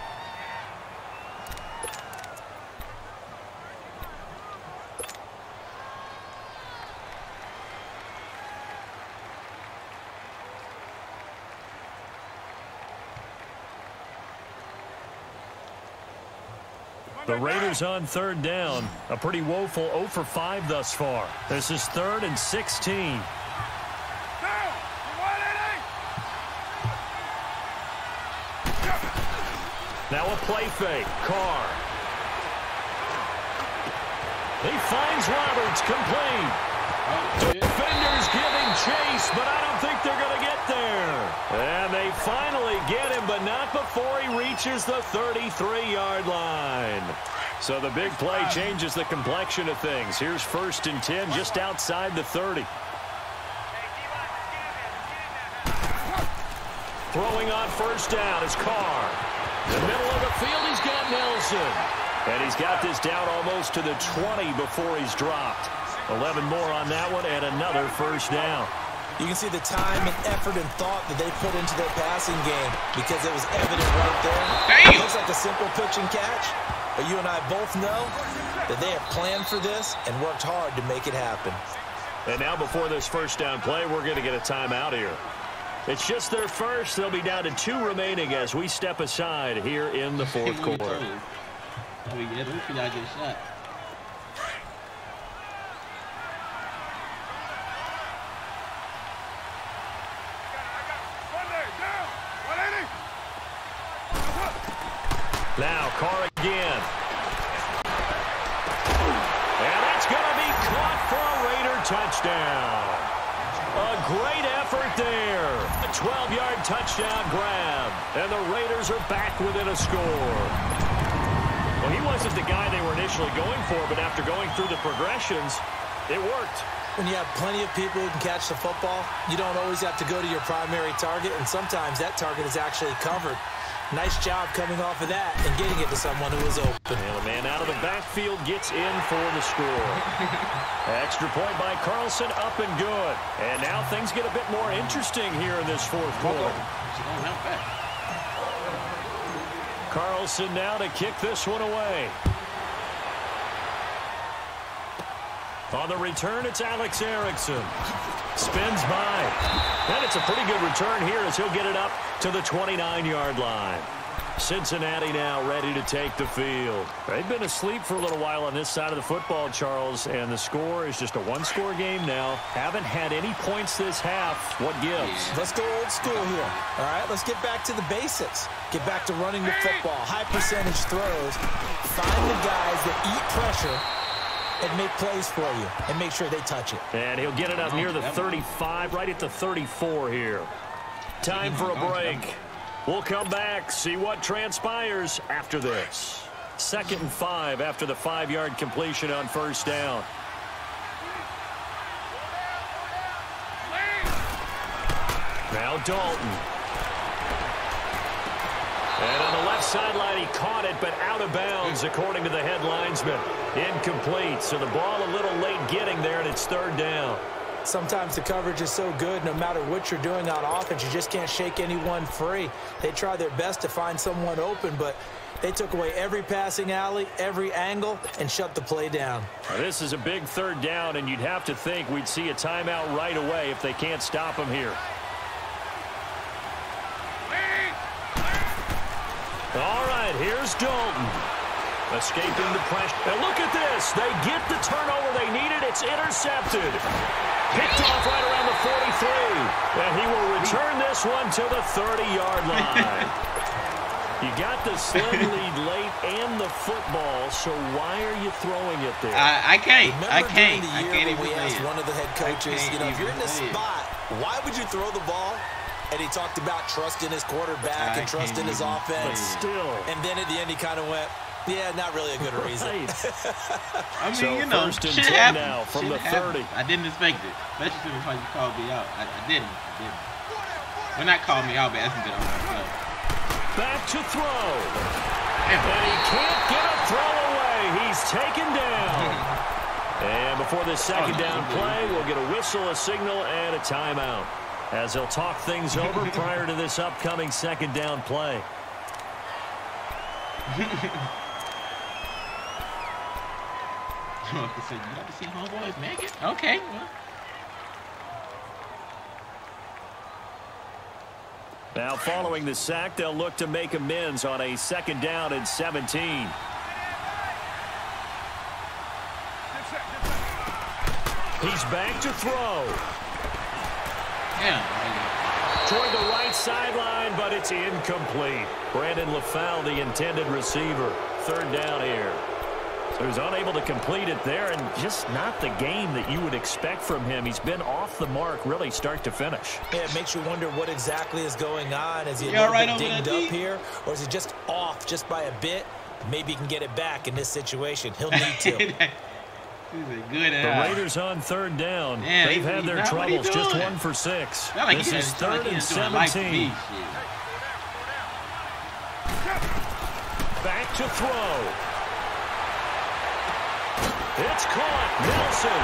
The Raiders on third down. A pretty woeful 0 for 5 thus far. This is 3rd and 16. Now a play fake. Carr. He finds Roberts, complete. Defenders giving chase, but I don't think they're going to get there. And they finally get him, but not before he reaches the 33-yard line. So the big play changes the complexion of things. Here's 1st and 10 just outside the 30. Throwing on 1st down is Carr. The middle of the field, he's got Nelson. And he's got this down almost to the 20 before he's dropped. 11 more on that one and another 1st down. You can see the time and effort and thought that they put into their passing game because it was evident right there. It looks like a simple pitch and catch, but you and I both know that they have planned for this and worked hard to make it happen. And now before this 1st down play, we're going to get a timeout here. It's just their first. They'll be down to 2 remaining as we step aside here in the 4th quarter. Now Carr again. And that's going to be caught for a Raider touchdown. A great effort there. A 12-yard touchdown grab. And the Raiders are back within a score. Well, he wasn't the guy they were initially going for, but after going through the progressions, it worked. When you have plenty of people who can catch the football, you don't always have to go to your primary target, and sometimes that target is actually covered. Nice job coming off of that and getting it to someone who was open. And the man out of the backfield gets in for the score. Extra point by Carlson, up and good. And now things get a bit more interesting here in this 4th quarter. Carlson now to kick this one away. On the return, it's Alex Erickson. Spins by. And it's a pretty good return here as he'll get it up to the 29-yard line. Cincinnati now ready to take the field. They've been asleep for a little while on this side of the football, Charles, and the score is just a 1-score game now. Haven't had any points this half. What gives? Let's go old school here. All right, let's get back to the basics. Get back to running the football, high percentage throws. Find the guys that eat pressure and make plays for you and make sure they touch it. And he'll get it up near the 35, right at the 34 here. Time for a break. We'll come back, see what transpires after this. 2nd and 5 after the 5-yard completion on 1st down. Now Dalton. And on the left sideline, he caught it, but out of bounds, according to the head linesman. Incomplete, so the ball a little late getting there, and it's 3rd down. Sometimes the coverage is so good, no matter what you're doing on offense, you just can't shake anyone free. They try their best to find someone open, but they took away every passing alley, every angle, and shut the play down. Now, this is a big 3rd down, and you'd have to think we'd see a timeout right away if they can't stop him here. All right, here's Dalton. Escaping the pressure. And look at this. They get the turnover they needed. It's intercepted. Picked off right around the 43. And he will return this one to the 30-yard line. You got the slim lead late and the football, so why are you throwing it there? I can't. Remember I can't. during the I year can't when even we asked live. one of the head coaches, you know, if you're in this live. spot, why would you throw the ball? And he talked about trusting his quarterback and trusting his But offense. still. And then at the end, he kind of went, yeah, not really a good reason. Right. I mean, So you know, 1st and shit 10 happens. now from Shit the happens. 30. I didn't expect it, especially since you called me out. I didn't. Well, not called me out, but asked me to get on my flow. Back to throw. Damn. And he can't get a throw away. away. He's taken down. And before this second down play, we'll get a whistle, a signal, and a timeout, as they'll talk things over prior to this upcoming second down play. You got to see homeboys make it? Okay. Well. Now, following the sack, they'll look to make amends on a second down and 17. He's back to throw. Yeah. Toward the right sideline, but it's incomplete. Brandon LaFell, the intended receiver. Third down here. So he's unable to complete it there, and just not the game that you would expect from him. He's been off the mark, really, start to finish. Yeah, it makes you wonder what exactly is going on. Is he a You're little right bit over dinged that up here, or is he just off just by a bit? Maybe he can get it back in this situation. He'll need to. The Raiders on third down. Man, They've had their troubles, just 1 for 6. Like this is third and 17. Back to throw. It's caught. Nelson.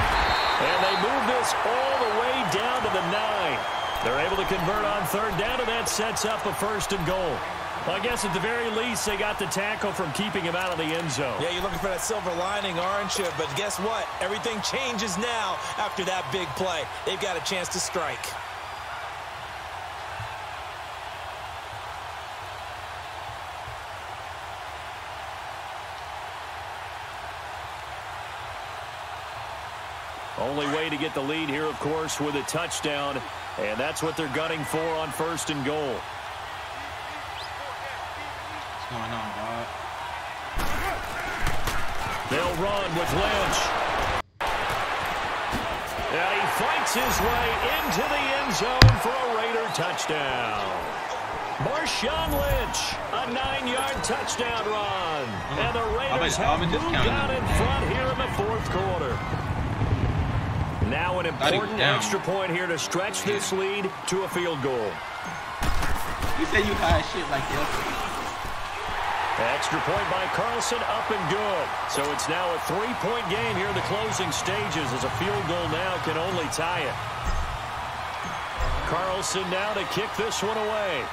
And they move this all the way down to the 9. They're able to convert on third down, and that sets up a first and goal. Well, I guess at the very least, they got the tackle from keeping him out of the end zone. Yeah, you're looking for that silver lining, aren't you? But guess what? Everything changes now after that big play. They've got a chance to strike. Only way to get the lead here, of course, with a touchdown. And that's what they're gunning for on first and goal. What's going on, Bob? They'll run with Lynch. And he fights his way into the end zone for a Raider touchdown. Marshawn Lynch, a 9-yard touchdown run. And the Raiders have moved out in front here in the fourth quarter. Now an important extra point here to stretch this lead to a field goal. You say you high shit like that. Extra point by Carlson, up and good. So it's now a 3-point game here in the closing stages, as a field goal now can only tie it. Carlson now to kick this one away.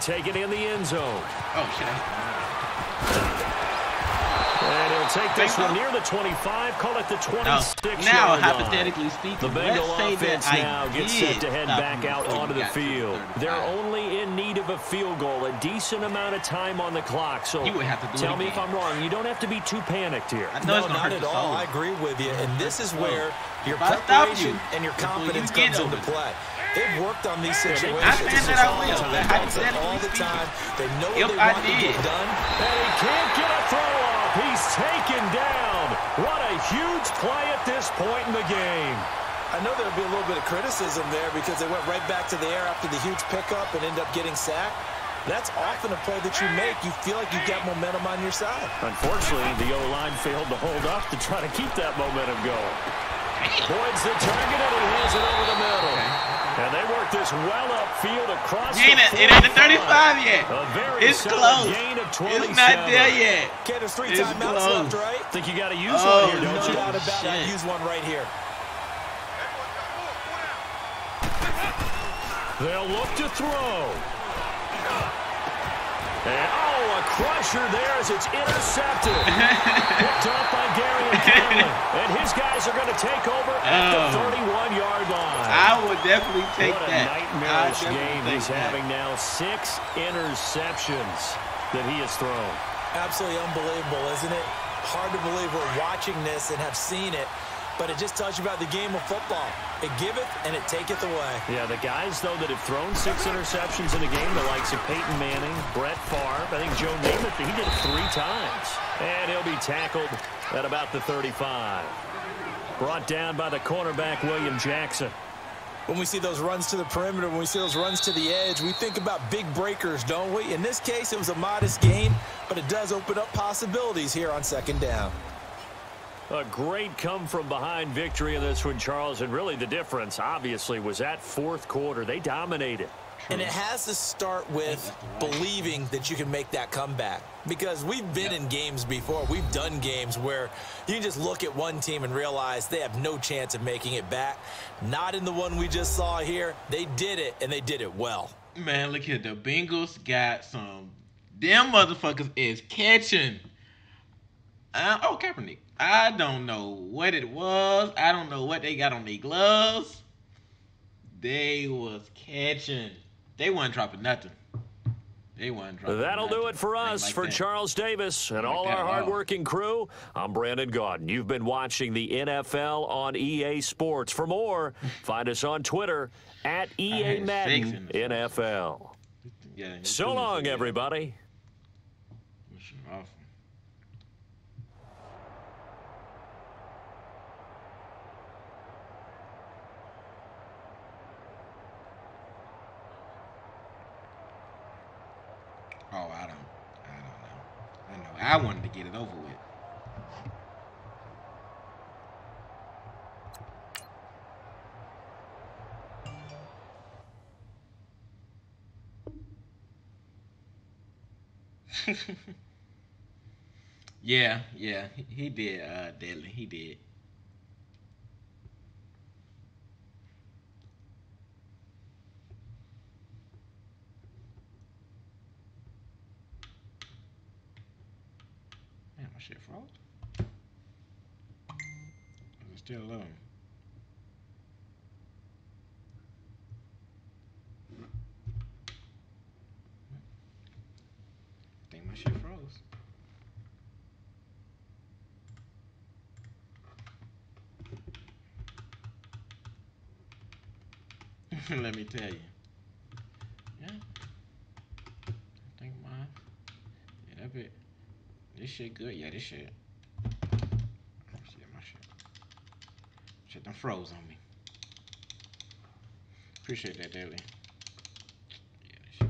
Taken in the end zone. Oh, shit. And he'll take this one near the 25, call it the 26-yard now, line. hypothetically speaking, the Bengal let's say offense that now gets set to head back out onto the field. They're only in need of a field goal, a decent amount of time on the clock. So you would have to do tell me if I'm wrong. You don't have to be too panicked here. No, not at all. I agree with you. And this is where your preparation and your confidence comes into play. They've worked on these situations all the time. They know what they want to get done. And he can't get a throw off. He's taken down. What a huge play at this point in the game. I know there'll be a little bit of criticism there because they went right back to the air after the huge pickup and ended up getting sacked. That's often a play that you make. You feel like you've got momentum on your side. Unfortunately, the O-line failed to hold up to try to keep that momentum going. Boyd's the target, and he hands it over the middle. And they work this well upfield across the 45. It ain't the 35 yet. It's close. Gain of 27. It's not there yet. Okay, there's 3 timeouts left, right? Think you got to use one here, don't you? No doubt about it. Use one right here. They'll look to throw. And, a crusher there as it's intercepted. Picked up by Gary and Conley. And his guys are going to take over at the 31-yard line. I would definitely take that. What a nightmarish game he's having now. 6 interceptions that he has thrown. Absolutely unbelievable, isn't it? Hard to believe we're watching this and have seen it. But it just tells you about the game of football. It giveth and it taketh away. Yeah, the guys, though, that have thrown 6 interceptions in a game, the likes of Peyton Manning, Brett Favre, I think Joe Namath, he did it 3 times. And he'll be tackled at about the 35. Brought down by the cornerback, William Jackson. When we see those runs to the perimeter, when we see those runs to the edge, we think about big breakers, don't we? In this case, it was a modest gain, but it does open up possibilities here on second down. A great come-from-behind victory in this one, Charles, and really the difference, obviously, was that fourth quarter. They dominated. And it has to start with believing that you can make that comeback. Because we've been in games before. We've done games where you can just look at one team and realize they have no chance of making it back. Not in the one we just saw here. They did it, and they did it well. Man, look here. The Bengals got some. Them motherfuckers is catching. Kaepernick. I don't know what it was. I don't know what they got on their gloves. They was catching. They wasn't dropping nothing. That'll do it for us. Like for that. Charles Davis and all our hardworking crew, I'm Brandon Gaudin. You've been watching the NFL on EA Sports. For more, find us on Twitter at EA Madden NFL. Yeah, so long, everybody. Oh, I don't know. I wanted to get it over with. yeah, he did, Deadly. He did. Man, my shit froze. Is it still low? I think my shit froze. Let me tell you. Yeah. I think mine. Yeah, that bit. This shit good. Yeah, this shit. Yeah, my shit. Shit done froze on me. Appreciate that, Daily. Yeah, this shit.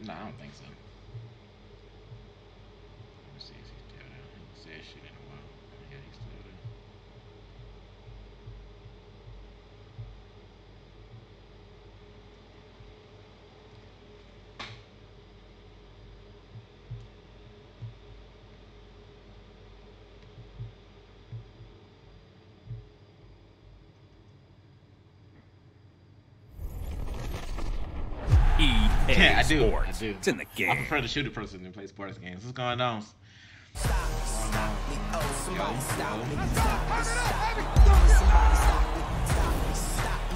No, I don't think so. Let me see if he's still there. I haven't said shit in a while. Yeah, he's still there. EA I do. It's in the game. I prefer to shoot a person than play sports games. What's going on?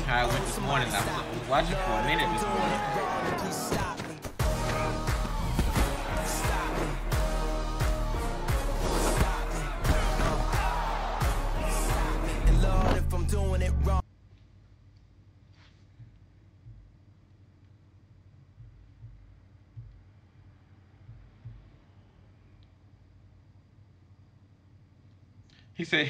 How I went this morning. I was watching for a minute this morning. He said,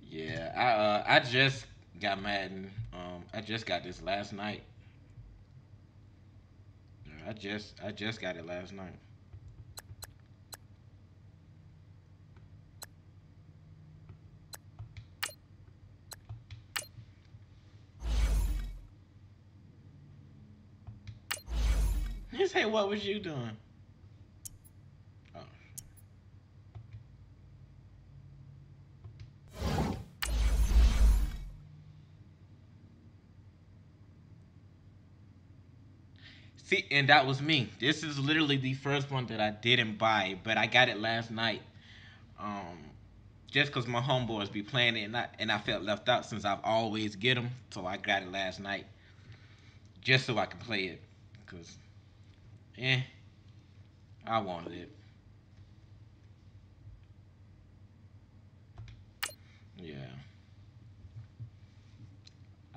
"Yeah, I just got Madden. I just got this last night. I just got it last night." He said, "What was you doing?" See, and that was me. This is literally the first one that I didn't buy, but I got it last night. Just because my homeboys be playing it, and I felt left out since I've always get them, so I got it last night, just so I could play it. Cause, I wanted it. Yeah.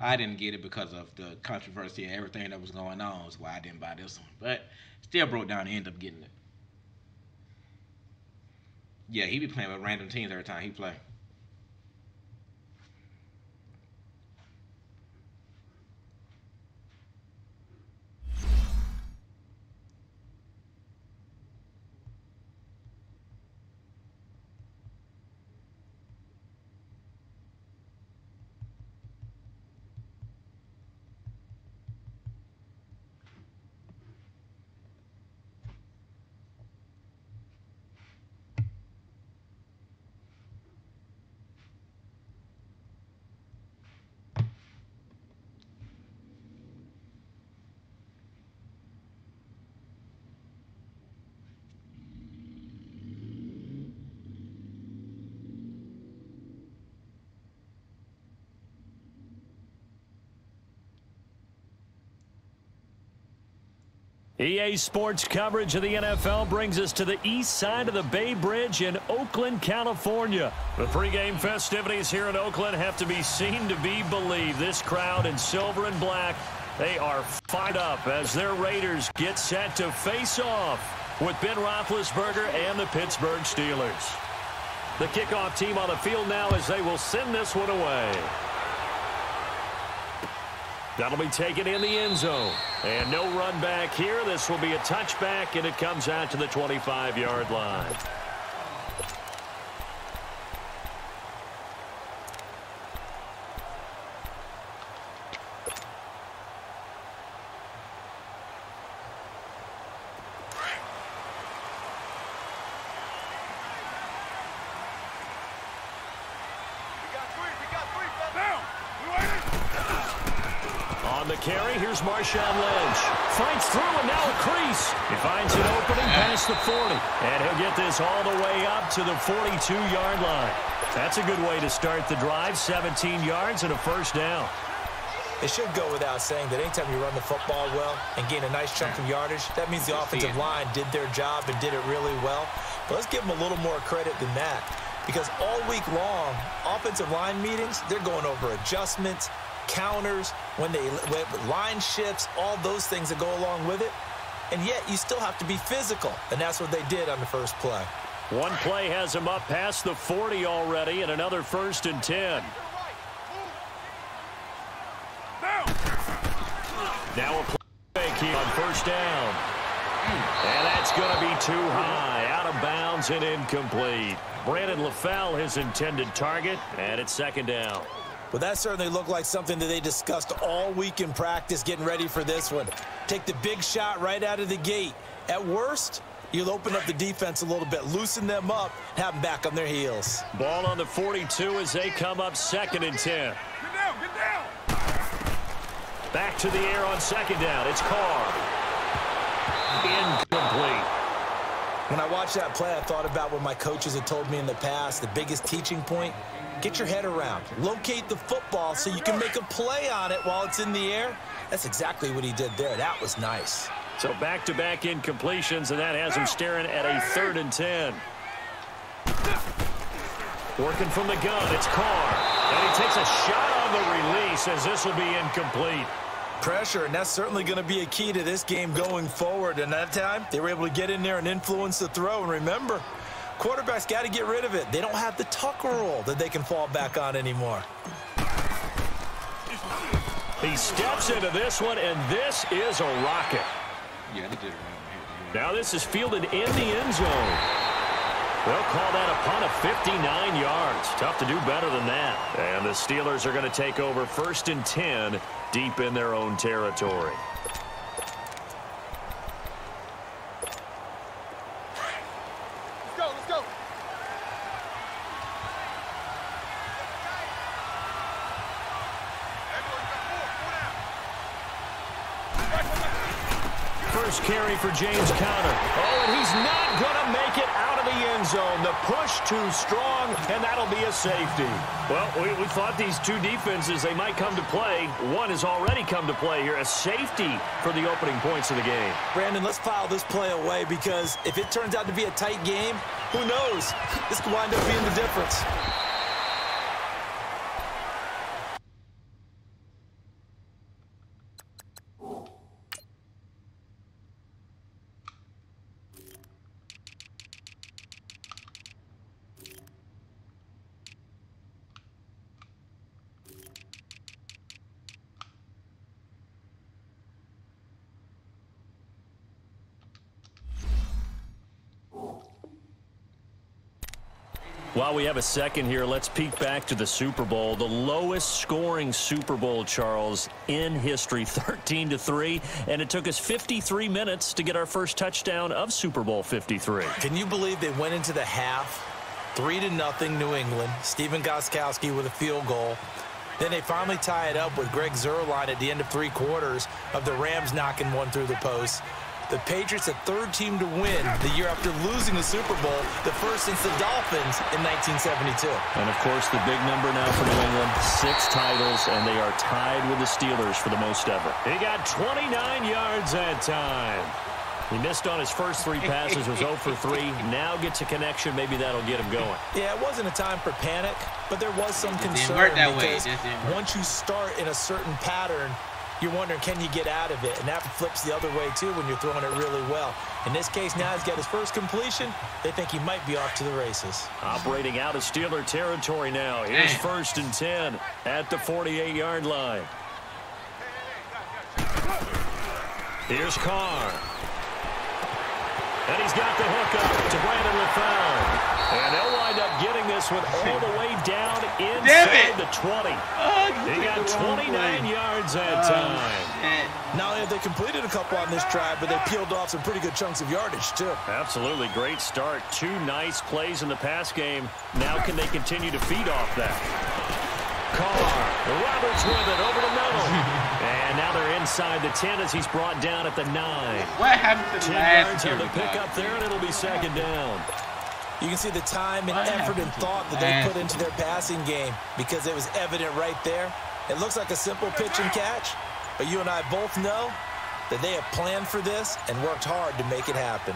I didn't get it because of the controversy and everything that was going on. That's why I didn't buy this one. But still broke down and ended up getting it. Yeah, he be playing with random teams every time he play. EA Sports coverage of the NFL brings us to the east side of the Bay Bridge in Oakland, California. The pregame festivities here in Oakland have to be seen to be believed. This crowd in silver and black, they are fired up as their Raiders get set to face off with Ben Roethlisberger and the Pittsburgh Steelers. The kickoff team on the field now as they will send this one away. That'll be taken in the end zone. And no run back here. This will be a touchback, and it comes out to the 25-yard line. Carry. Here's Marshawn Lynch. Fights through and now a crease. He finds an opening past the 40. And he'll get this all the way up to the 42-yard line. That's a good way to start the drive. 17 yards and a first down. It should go without saying that anytime you run the football well and gain a nice chunk of yardage, that means the offensive line did their job and did it really well. But let's give them a little more credit than that. Because all week long, offensive line meetings, they're going over adjustments, counters, when line shifts, all those things that go along with it. And yet you still have to be physical, and that's what they did on the first play. One play has them up past the 40 already, and another 1st and 10. Now a play fake on first down. And that's going to be too high, out of bounds and incomplete. Brandon LaFell, his intended target, and it's 2nd down. Well, that certainly looked like something that they discussed all week in practice, getting ready for this one. Take the big shot right out of the gate. At worst, you'll open up the defense a little bit, loosen them up, have them back on their heels. Ball on the 42 as they come up 2nd and 10. Get down! Back to the air on 2nd down. It's Carr. Incomplete. When I watched that play, I thought about what my coaches had told me in the past. The biggest teaching point, get your head around. Locate the football so you can make a play on it while it's in the air. That's exactly what he did there. That was nice. So back-to-back incompletions, and that has him staring at a 3rd and 10. Working from the gun, it's Carr. And he takes a shot on the release as this will be incomplete. Pressure, and that's certainly going to be a key to this game going forward. And that time, they were able to get in there and influence the throw. And remember, quarterbacks got to get rid of it. They don't have the tuck rule that they can fall back on anymore. He steps into this one, and this is a rocket. Yeah, they did it right. Now this is fielded in the end zone. They'll call that a punt of 59 yards. Tough to do better than that. And the Steelers are going to take over 1st and 10 deep in their own territory. Let's go! First carry for James Conner. Oh, and he's not going to make it out of the end zone. The push too strong, and that'll be a safety. Well, we thought these two defenses, they might come to play. One has already come to play here, a safety for the opening points of the game. Brandon, let's file this play away because if it turns out to be a tight game, who knows? This could wind up being the difference. While we have a second here, let's peek back to the Super Bowl. The lowest scoring Super Bowl, Charles, in history, 13-3. And it took us 53 minutes to get our first touchdown of Super Bowl 53. Can you believe they went into the half, 3-0 New England, Stephen Gostkowski with a field goal. Then they finally tie it up with Greg Zuerlein at the end of 3 quarters of the Rams knocking one through the post. The Patriots, the 3rd team to win the year after losing the Super Bowl, the first since the Dolphins in 1972. And, of course, the big number now for New England, 6 titles, and they are tied with the Steelers for the most ever. He got 29 yards that time. He missed on his first 3 passes, was 0 for 3. Now gets a connection. Maybe that'll get him going. Yeah, it wasn't a time for panic, but there was some concern because once you start in a certain pattern, you're wondering, can you get out of it? And that flips the other way, too, when you're throwing it really well. In this case, now he's got his first completion. They think he might be off to the races. Operating out of Steeler territory now. Here's 1st and 10 at the 48-yard line. Here's Carr. And he's got the hook up to Brandon LaFell. And they'll wind up getting this one all the way down inside the 20. He got 29 yards that time. Not only have they completed a couple on this drive, but they peeled off some pretty good chunks of yardage, too. Absolutely. Great start. 2 nice plays in the pass game. Now can they continue to feed off that? Carr. Roberts with it over the middle. And now they're inside the 10 as he's brought down at the 9. What happened to the 10 last yards on the pickup there, and it'll be 2nd down. You can see the time and effort and thought that they put into their passing game because it was evident right there. It looks like a simple pitch and catch, but you and I both know that they have planned for this and worked hard to make it happen.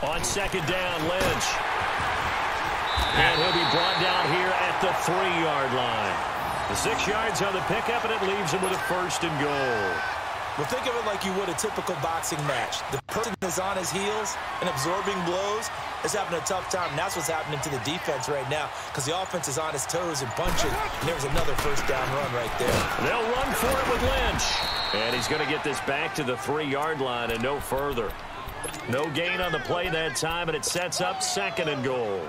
On 2nd down, Lynch. And he'll be brought down here at the 3-yard line. The 6 yards on the pickup, and it leaves him with a 1st and goal. Well, think of it like you would a typical boxing match. The person is on his heels and absorbing blows is having a tough time. And that's what's happening to the defense right now because the offense is on his toes and punching. And there was another 1st down run right there. They'll run for it with Lynch. And he's going to get this back to the 3-yard line and no further. No gain on the play that time, and it sets up 2nd and goal.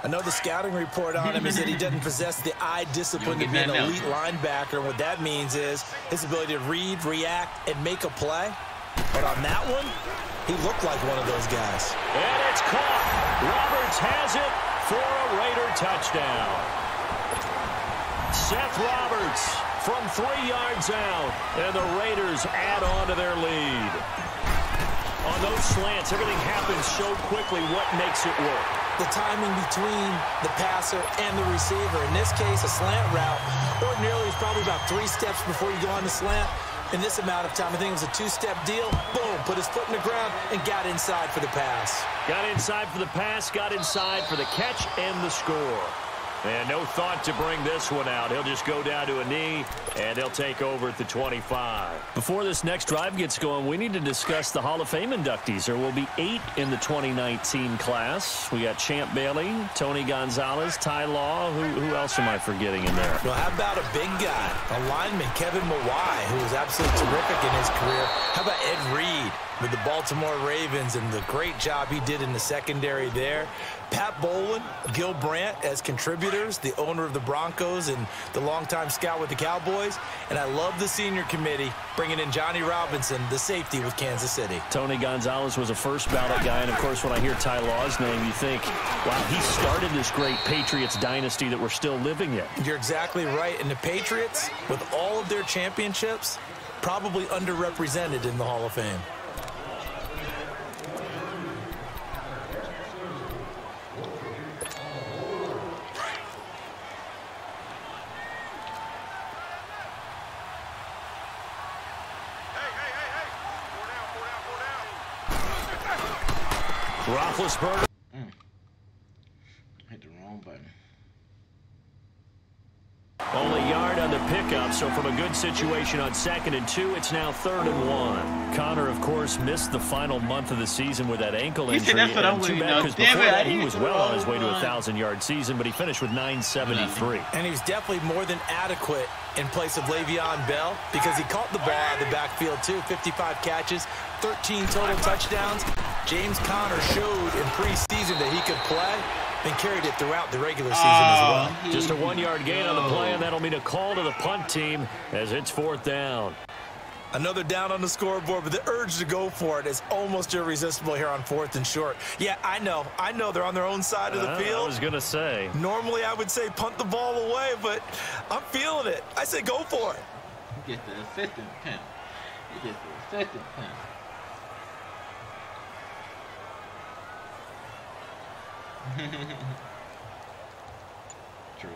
I know the scouting report on him is that he doesn't possess the eye discipline to be an elite linebacker. And what that means is his ability to read, react, and make a play. But on that one, he looked like one of those guys. And it's caught. Roberts has it for a Raider touchdown. Seth Roberts from 3 yards out, and the Raiders add on to their lead. On those slants, everything happens so quickly. What makes it work? The timing between the passer and the receiver. In this case, a slant route ordinarily is probably about 3 steps before you go on the slant. In this amount of time, I think it was a 2-step deal. Boom, put his foot in the ground and got inside for the pass. Got inside for the pass, got inside for the catch and the score. And no thought to bring this one out. He'll just go down to a knee, and they'll take over at the 25. Before this next drive gets going, we need to discuss the Hall of Fame inductees. There will be 8 in the 2019 class. We got Champ Bailey, Tony Gonzalez, Ty Law. Who else am I forgetting in there? Well, how about a big guy, a lineman, Kevin Mawai, who was absolutely terrific in his career. How about Ed Reed with the Baltimore Ravens and the great job he did in the secondary there? Pat Bowlen, Gil Brandt as contributors, the owner of the Broncos and the longtime scout with the Cowboys. And I love the senior committee bringing in Johnny Robinson, the safety with Kansas City. Tony Gonzalez was a first ballot guy. And, of course, when I hear Ty Law's name, you think, wow, he started this great Patriots dynasty that we're still living in. You're exactly right. And the Patriots, with all of their championships, probably underrepresented in the Hall of Fame. Roethlisberger. Hit the wrong button. Only yard on the pickup, so from a good situation on 2nd and 2, it's now 3rd and 1. Connor, of course, missed the final month of the season with that ankle injury. That's what I'm too bad because before that he was well on his way to a 1,000-yard season, but he finished with 973. And he was definitely more than adequate in place of Le'Veon Bell because he caught the ball out of the backfield too. 55 catches, 13 total touchdowns. James Conner showed in preseason that he could play and carried it throughout the regular season as well. Just a 1-yard gain on the play, and that'll mean a call to the punt team as it's 4th down. Another down on the scoreboard, but the urge to go for it is almost irresistible here on 4th and short. Yeah, I know they're on their own side of the field. I was going to say. Normally I would say punt the ball away, but I'm feeling it. I say go for it. You get the assistant pimp. You get the assistant pimp. True.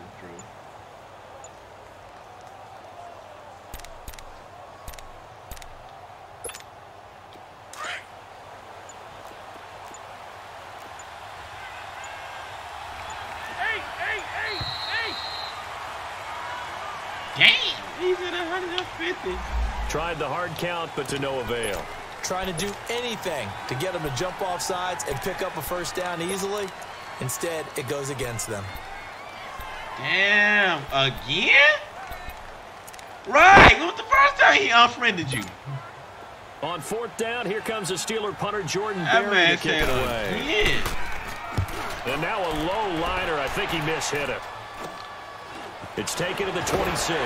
happy. Tried the hard count, but to no avail. Trying to do anything to get them to jump off sides and pick up a first down easily. Instead, it goes against them. Damn, again? Right, what was the first time he unfriended you? On fourth down, here comes the Steeler punter, Jordan That Berry, man to kick it away. again. And now a low liner. I think he mishit it. It's taken to the 26.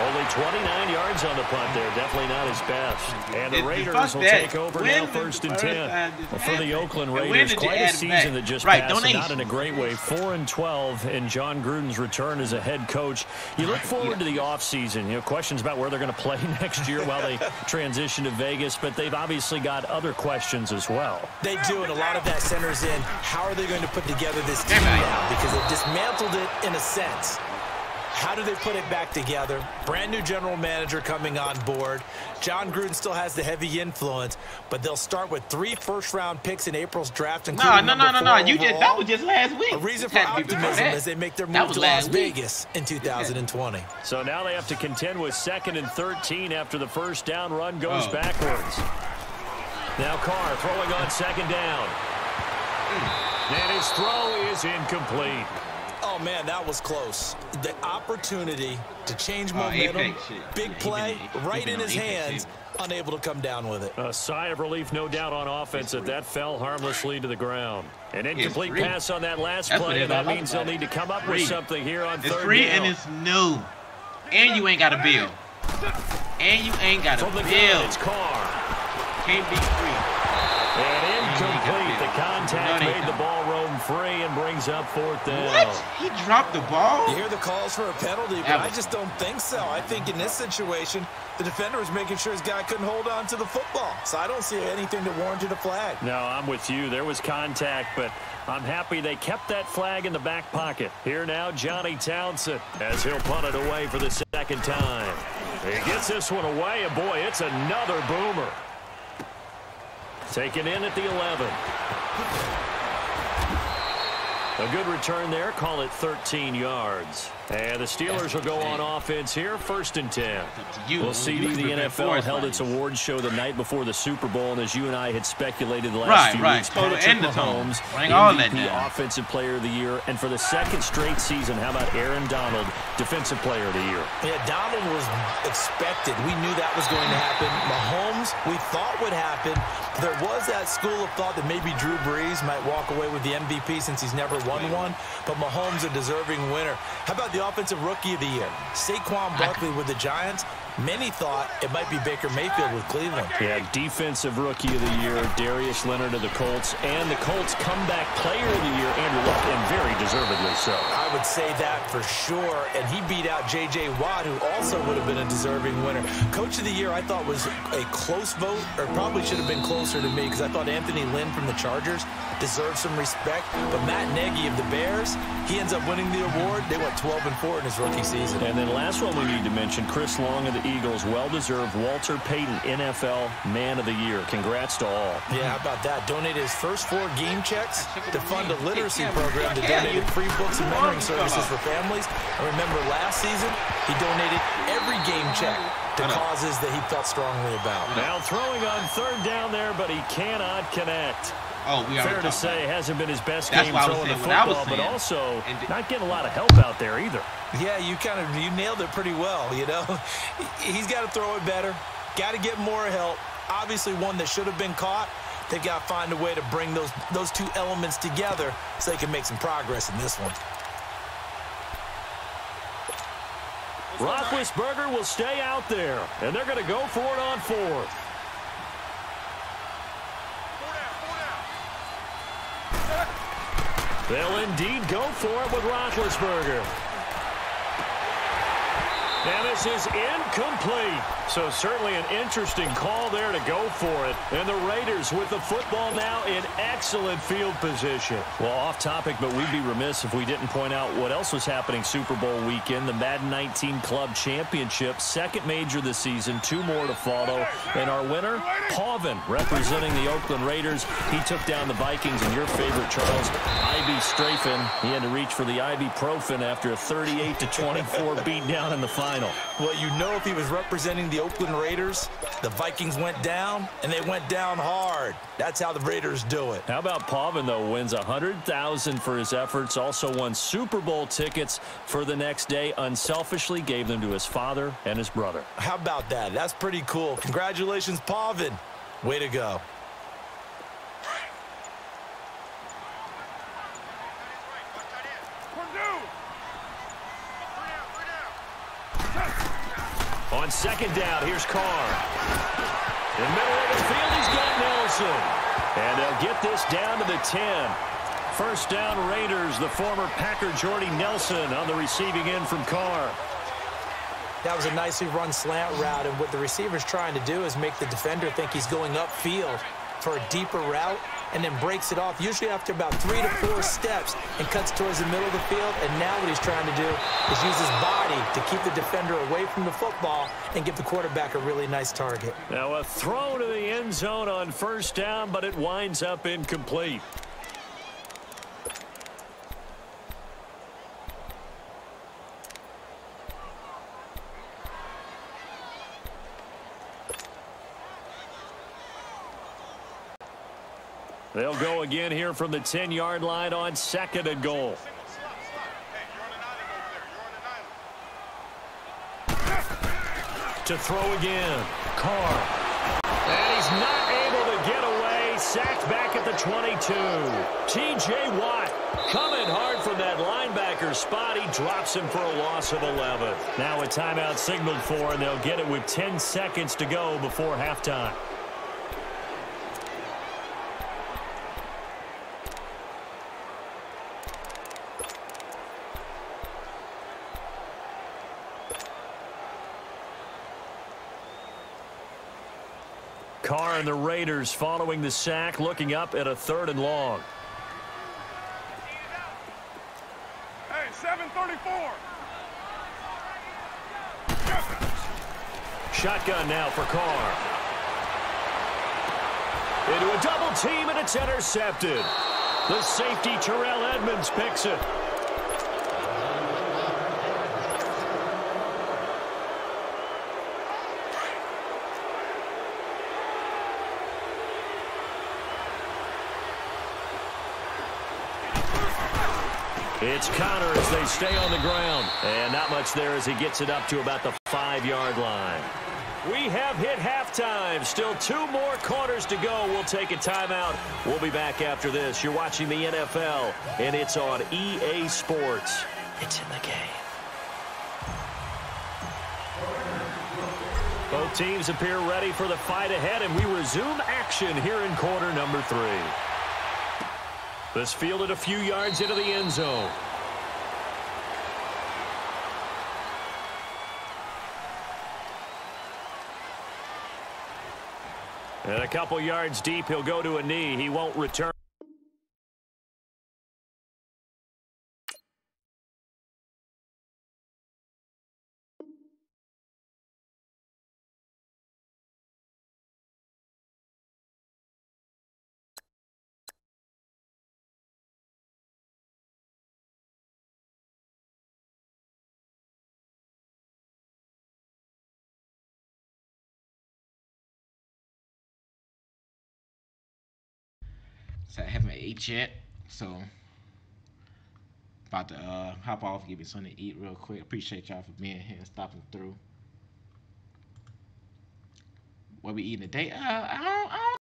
Only 29 yards on the punt there. Definitely not his best. And the Raiders will take over now, first and 10. Well, for the Oakland Raiders, quite a season that just passed, and not in a great way. 4-12 in John Gruden's return as a head coach. You look forward to the offseason. You know, questions about where they're going to play next year while they transition to Vegas, but they've obviously got other questions as well. They do, and a lot of that centers in how are they going to put together this team now, because they've dismantled it in a sense. How do they put it back together? Brand new general manager coming on board. John Gruden still has the heavy influence, but they'll start with 3 first-round picks in April's draft. No. You just that was just last week. A reason for optimism as they make their move to Las Vegas in 2020. So now they have to contend with 2nd and 13 after the first down run goes backwards. Now Carr throwing on 2nd down. And his throw is incomplete. Oh, man, that was close. The opportunity to change momentum, big play, right in his hands, unable to come down with it. A sigh of relief, no doubt, on offense that fell harmlessly to the ground. An incomplete pass on that last play, and that means they'll need to come up with something here on 3rd down. It's free and it's new. And you ain't got a bill. And you ain't got a bill. It's Carr. Can't be free. And incomplete. The contact made the ball roam free and brings up 4th down. What? He dropped the ball? You hear the calls for a penalty, but I just don't think so. I think in this situation, the defender was making sure his guy couldn't hold on to the football. So I don't see anything that warranted a flag. No, I'm with you. There was contact, but I'm happy they kept that flag in the back pocket. Here now, Johnny Townsend, as he'll punt it away for the 2nd time. He gets this one away, and boy, it's another boomer. Taken in at the 11. A good return there. Call it 13 yards. And the Steelers will go on offense here, 1st and 10. We'll see the NFL held its awards show the night before the Super Bowl, and as you and I had speculated the last few weeks, Patrick Mahomes, MVP, Offensive Player of the Year, and for the 2nd straight season, how about Aaron Donald, Defensive Player of the Year? Yeah, Donald was expected. We knew that was going to happen. Mahomes, we thought would happen. There was that school of thought that maybe Drew Brees might walk away with the MVP since he's never won one, but Mahomes a deserving winner. How about the Offensive Rookie of the Year? Saquon Barkley with the Giants. Many thought it might be Baker Mayfield with Cleveland. Yeah, Defensive Rookie of the Year, Darius Leonard of the Colts, and the Colts Comeback Player of the Year, Andrew Luck, and very deservedly so. I would say that for sure, and he beat out J.J. Watt, who also would have been a deserving winner. Coach of the Year, I thought, was a close vote, or probably should have been closer to me, because I thought Anthony Lynn from the Chargers deserved some respect, but Matt Nagy of the Bears, he ends up winning the award. They went 12-4 in his rookie season. And then last one we need to mention, Chris Long of the Eagles, well-deserved Walter Payton NFL Man of the Year. Congrats to all. Yeah, how about that? Donated his first 4 game checks to fund a literacy program that donated free books and mentoring services for families. I remember last season, he donated every game check to causes that he felt strongly about. Now throwing on 3rd down there, but he cannot connect. Fair to say, hasn't been his best game throwing the football, but also not getting a lot of help out there either. Yeah, you nailed it pretty well, you know. He's got to throw it better, got to get more help. Obviously one that should have been caught. They've got to find a way to bring those 2 elements together so they can make some progress in this one. Roethlisberger will stay out there, and they're going to go for it on 4th. They'll indeed go for it with Roethlisberger. And this is incomplete. So certainly an interesting call there to go for it. And the Raiders with the football now in excellent field position. Well, off topic, but we'd be remiss if we didn't point out what else was happening Super Bowl weekend. The Madden 19 Club Championship, 2nd major this season, 2 more to follow. And our winner, Pavin, representing the Oakland Raiders. He took down the Vikings, and your favorite, Charles, Ibuprofen. He had to reach for the ibuprofen after a 38-24 beatdown in the final. final. Well, you know, if he was representing the Oakland Raiders, the Vikings went down, and they went down hard. That's how the Raiders do it. How about Pavin, though, wins $100,000 for his efforts, also won Super Bowl tickets for the next day, unselfishly gave them to his father and his brother. How about that? That's pretty cool. Congratulations, Pavin. Way to go. On second down, here's Carr. In the middle of the field, he's got Nelson. And they'll get this down to the 10. First down, Raiders. The former Packer Jordy Nelson on the receiving end from Carr. That was a nicely run slant route, and what the receiver's trying to do is make the defender think he's going upfield for a deeper route, and then breaks it off, usually after about 3 to 4 steps, and cuts towards the middle of the field. And now what he's trying to do is use his body to keep the defender away from the football and give the quarterback a really nice target. Now a throw to the end zone on first down, but it winds up incomplete. They'll go again here from the 10-yard line on second and goal. To throw again, Carr. And he's not able to get away. Sacked back at the 22. T.J. Watt coming hard from that linebacker spot. He drops him for a loss of 11. Now a timeout signaled for, and they'll get it with 10 seconds to go before halftime. Carr and the Raiders following the sack, looking up at a 3rd and long. Hey, 734. Shotgun now for Carr. Into a double team, and it's intercepted. The safety, Terrell Edmonds, picks it. It's Connor as they stay on the ground. And not much there as he gets it up to about the 5-yard line. We have hit halftime. Still 2 more quarters to go. We'll take a timeout. We'll be back after this. You're watching the NFL, and it's on EA Sports. It's in the game. Both teams appear ready for the fight ahead, and we resume action here in quarter number 3. This fielded a few yards into the end zone. And a couple yards deep, he'll go to a knee. He won't return. So I haven't ate yet, so about to hop off, give me something to eat real quick. Appreciate y'all for being here and stopping through. What we eating today? I don't